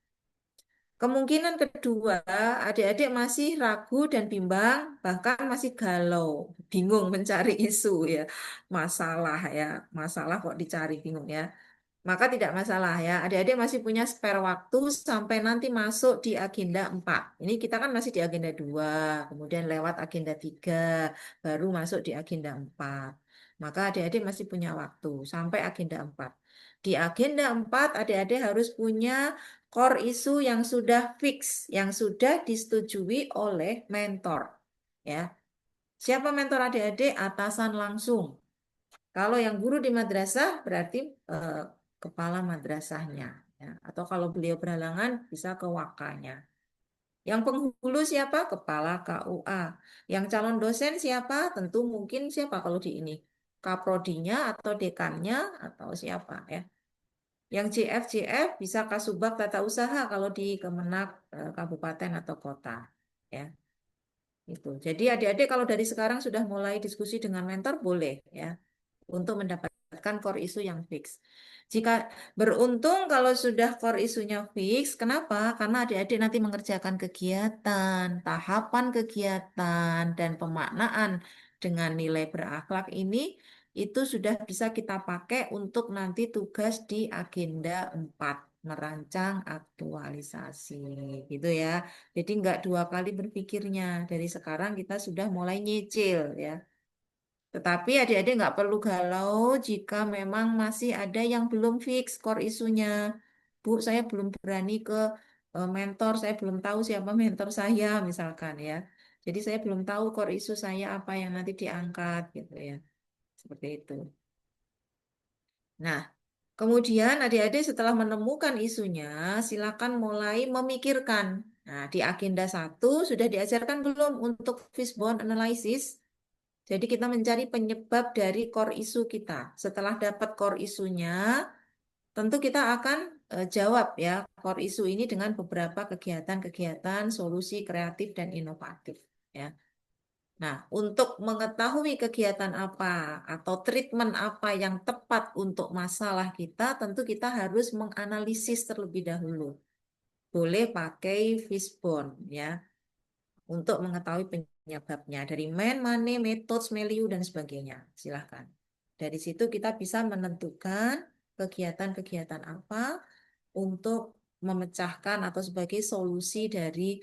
Kemungkinan kedua, adik-adik masih ragu dan bimbang, bahkan masih galau, bingung mencari isu ya, masalah ya, masalah kok dicari bingung ya. Maka tidak masalah ya, adik-adik masih punya spare waktu sampai nanti masuk di agenda 4. Ini kita kan masih di agenda 2, kemudian lewat agenda 3, baru masuk di agenda 4. Maka adik-adik masih punya waktu sampai agenda 4. Di agenda 4, adik-adik harus punya core isu yang sudah fix, yang sudah disetujui oleh mentor. Ya. Siapa mentor adik-adik? Atasan langsung. Kalau yang guru di madrasah berarti kepala madrasahnya. Ya. Atau kalau beliau berhalangan bisa ke wakanya. Yang penghulu siapa? Kepala KUA. Yang calon dosen siapa? Tentu mungkin siapa kalau di ini? Kaprodinya atau dekannya atau siapa ya. Yang CF bisa Kasubag Tata Usaha kalau di Kemenak kabupaten atau kota ya. Itu. Jadi adik-adik kalau dari sekarang sudah mulai diskusi dengan mentor boleh ya untuk mendapatkan core isu yang fix. Jika beruntung kalau sudah core isunya fix, kenapa? Karena adik-adik nanti mengerjakan kegiatan, tahapan kegiatan, dan pemaknaan dengan nilai berakhlak ini itu sudah bisa kita pakai untuk nanti tugas di agenda 4, merancang aktualisasi, gitu ya. Jadi nggak dua kali berpikirnya. Dari sekarang kita sudah mulai nyicil ya. Tetapi adik-adik nggak perlu galau jika memang masih ada yang belum fix core isunya. Bu, saya belum berani ke mentor, saya belum tahu siapa mentor saya misalkan ya. Jadi saya belum tahu core isu saya apa yang nanti diangkat gitu ya. Seperti itu. Nah, kemudian adik-adik setelah menemukan isunya, silakan mulai memikirkan. Nah, di agenda 1 sudah diajarkan belum untuk fishbone analysis? Jadi kita mencari penyebab dari core isu kita. Setelah dapat core isunya, tentu kita akan jawab ya core isu ini dengan beberapa kegiatan-kegiatan solusi kreatif dan inovatif ya. Nah, untuk mengetahui kegiatan apa atau treatment apa yang tepat untuk masalah kita, tentu kita harus menganalisis terlebih dahulu. Boleh pakai fishbone ya untuk mengetahui penyebabnya dari man, money, methods, value, dan sebagainya. Silahkan. Dari situ kita bisa menentukan kegiatan-kegiatan apa untuk memecahkan atau sebagai solusi dari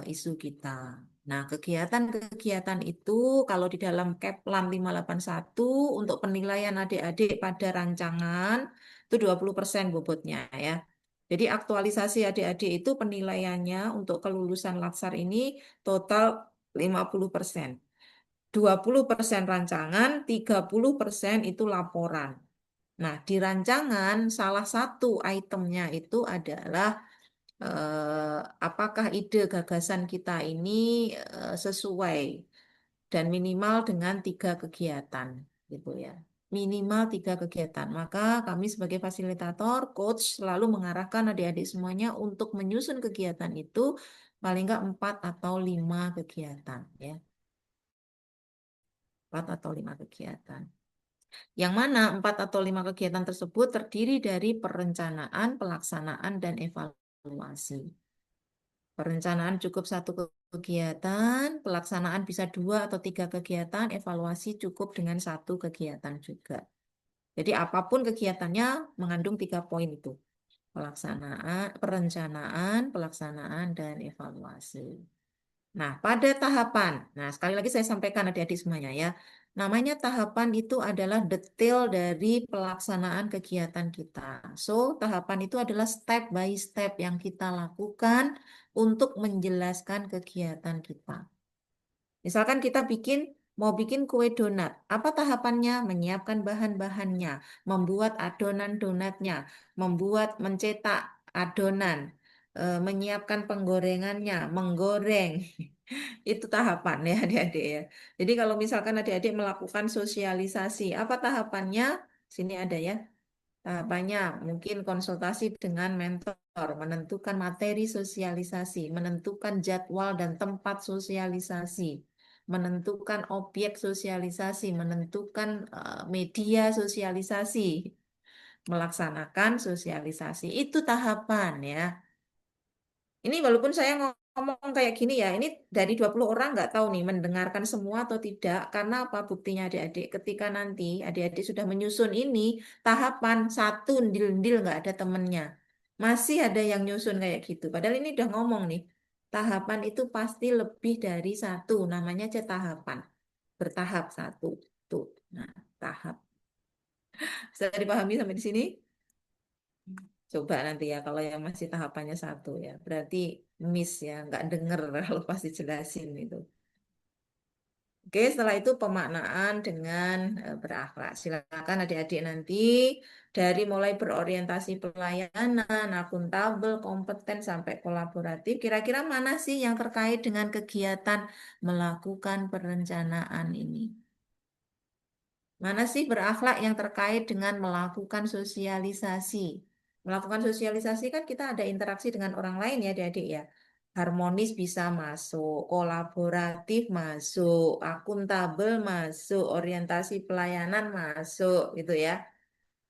isu kita. Nah, kegiatan-kegiatan itu kalau di dalam Keplam 581 untuk penilaian adik-adik pada rancangan itu 20% bobotnya ya. Jadi aktualisasi adik-adik itu penilaiannya untuk kelulusan Latsar ini total 50%. 20% rancangan, 30% itu laporan. Nah, di rancangan salah satu itemnya itu adalah apakah ide gagasan kita ini sesuai dan minimal dengan 3 kegiatan gitu ya. Minimal 3 kegiatan. Maka kami sebagai fasilitator, coach selalu mengarahkan adik-adik semuanya untuk menyusun kegiatan itu paling nggak 4 atau 5 kegiatan ya. 4 atau 5 kegiatan. Yang mana 4 atau 5 kegiatan tersebut terdiri dari perencanaan, pelaksanaan, dan evaluasi. Perencanaan cukup 1 kegiatan, pelaksanaan bisa 2 atau 3 kegiatan, evaluasi cukup dengan 1 kegiatan juga. Jadi apapun kegiatannya mengandung 3 poin itu. Pelaksanaan, perencanaan, pelaksanaan, dan evaluasi. Nah, pada tahapan, nah sekali lagi saya sampaikan adik-adik semuanya ya, namanya tahapan itu adalah detail dari pelaksanaan kegiatan kita. So, tahapan itu adalah step by step yang kita lakukan untuk menjelaskan kegiatan kita. Misalkan kita mau bikin kue donat. Apa tahapannya? Menyiapkan bahan-bahannya, membuat adonan donatnya, mencetak adonan, menyiapkan penggorengannya, menggoreng. Itu tahapan ya adik-adik ya. Jadi kalau misalkan adik-adik melakukan sosialisasi, apa tahapannya? Sini ada ya. Tahapannya mungkin konsultasi dengan mentor, menentukan materi sosialisasi, menentukan jadwal dan tempat sosialisasi, menentukan objek sosialisasi, menentukan media sosialisasi, melaksanakan sosialisasi. Itu tahapan ya. Ini walaupun saya ngomong kayak gini ya, ini dari 20 orang nggak tahu nih mendengarkan semua atau tidak. Karena apa buktinya adik-adik? Ketika nanti adik-adik sudah menyusun ini, tahapan 1 ndil-ndil nggak ada temennya. Masih ada yang nyusun kayak gitu. Padahal ini udah ngomong nih, tahapan itu pasti lebih dari 1. Namanya aja tahapan. Bertahap 1. Tuh, nah tahap. Bisa dipahami sampai di sini? Coba nanti ya kalau yang masih tahapannya 1 ya. Berarti miss ya, nggak denger kalau pasti jelasin itu. Oke, setelah itu pemaknaan dengan berakhlak. Silakan adik-adik nanti dari mulai berorientasi pelayanan, akuntabel, kompeten, sampai kolaboratif. Kira-kira mana sih yang terkait dengan kegiatan melakukan perencanaan ini? Mana sih berakhlak yang terkait dengan melakukan sosialisasi? Melakukan sosialisasi kan kita ada interaksi dengan orang lain ya adik-adik ya. Harmonis bisa masuk, kolaboratif masuk, akuntabel masuk, orientasi pelayanan masuk gitu ya.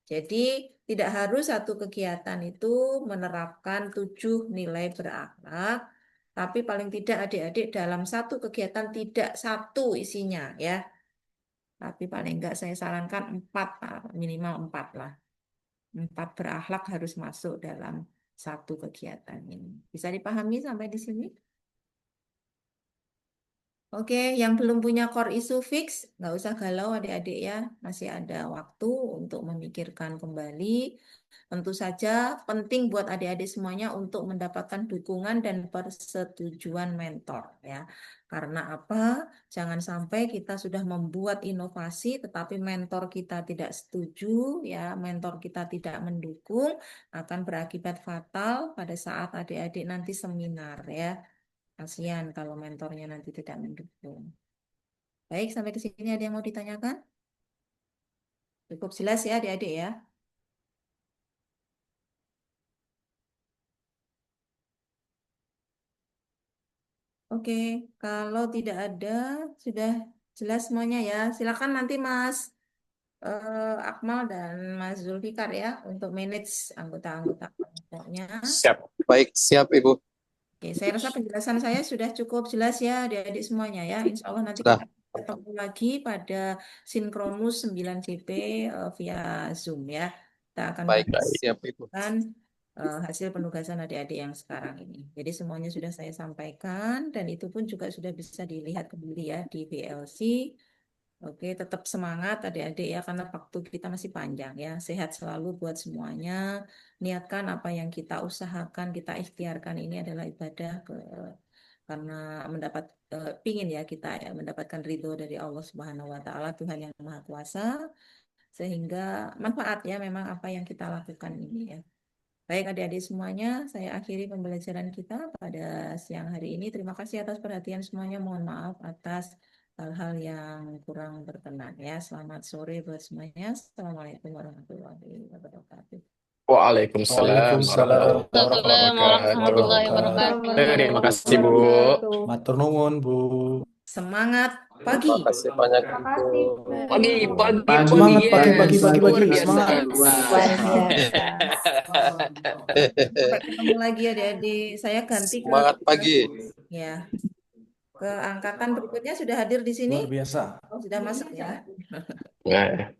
Jadi tidak harus satu kegiatan itu menerapkan 7 nilai berakhlak, tapi paling tidak adik-adik dalam satu kegiatan tidak 1 isinya ya. Tapi paling enggak saya sarankan 4, minimal 4 lah. 4 berakhlak harus masuk dalam satu kegiatan ini. Bisa dipahami sampai di sini? Oke, yang belum punya core issue fix, nggak usah galau adik-adik ya. Masih ada waktu untuk memikirkan kembali. Tentu saja penting buat adik-adik semuanya untuk mendapatkan dukungan dan persetujuan mentor ya. Karena apa? Jangan sampai kita sudah membuat inovasi tetapi mentor kita tidak setuju ya, mentor kita tidak mendukung, akan berakibat fatal pada saat adik-adik nanti seminar ya. Kasihan kalau mentornya nanti tidak mendukung. Baik, sampai di sini ada yang mau ditanyakan? Cukup jelas ya adik-adik ya? Oke, kalau tidak ada, sudah jelas semuanya ya. Silakan nanti Mas Akmal dan Mas Zulfikar ya untuk manage anggota-anggota kelompoknya. Siap. Baik, siap Ibu. Oke, saya rasa penjelasan saya sudah cukup jelas ya adik-adik semuanya ya. Insya Allah nanti Sudah. kita ketemu lagi pada sinkronus 9CP via Zoom ya. Kita akan Baik, Baik. siap Ibu. membahas hasil penugasan adik-adik yang sekarang ini. Jadi semuanya sudah saya sampaikan dan itu pun juga sudah bisa dilihat kembali ya di VLC. Oke, tetap semangat adik-adik ya karena waktu kita masih panjang ya. Sehat selalu buat semuanya. Niatkan apa yang kita usahakan, kita ikhtiarkan ini adalah ibadah karena pingin ya kita ya, mendapatkan ridho dari Allah Subhanahu wa taala, Tuhan yang Maha Kuasa, sehingga manfaat ya memang apa yang kita lakukan ini ya. Baik adik-adik semuanya, saya akhiri pembelajaran kita pada siang hari ini. Terima kasih atas perhatian semuanya. Mohon maaf atas hal-hal yang kurang berkenan ya. Selamat sore buat semuanya. Assalamualaikum warahmatullahi wabarakatuh. Waalaikumsalam Waalaikumsalam warahmatullahi Warahmatullahi wabarakatuh. wabarakatuh. Terima kasih, Bu. Matur nuwun, Bu. Semangat Pagi. Terima kasih banyak Terima Ibu. kasih, Bu. Pagi, pagi, Pagi. Semangat yes. pagi, pagi, pagi, Luar pagi. biasa. Semangat. Luar biasa. Sampai ketemu lagi adik-adik. Saya ganti ke Semangat pagi. ya ke angkatan berikutnya sudah hadir di sini. Luar biasa. Oh, sudah masuk ya. Nah,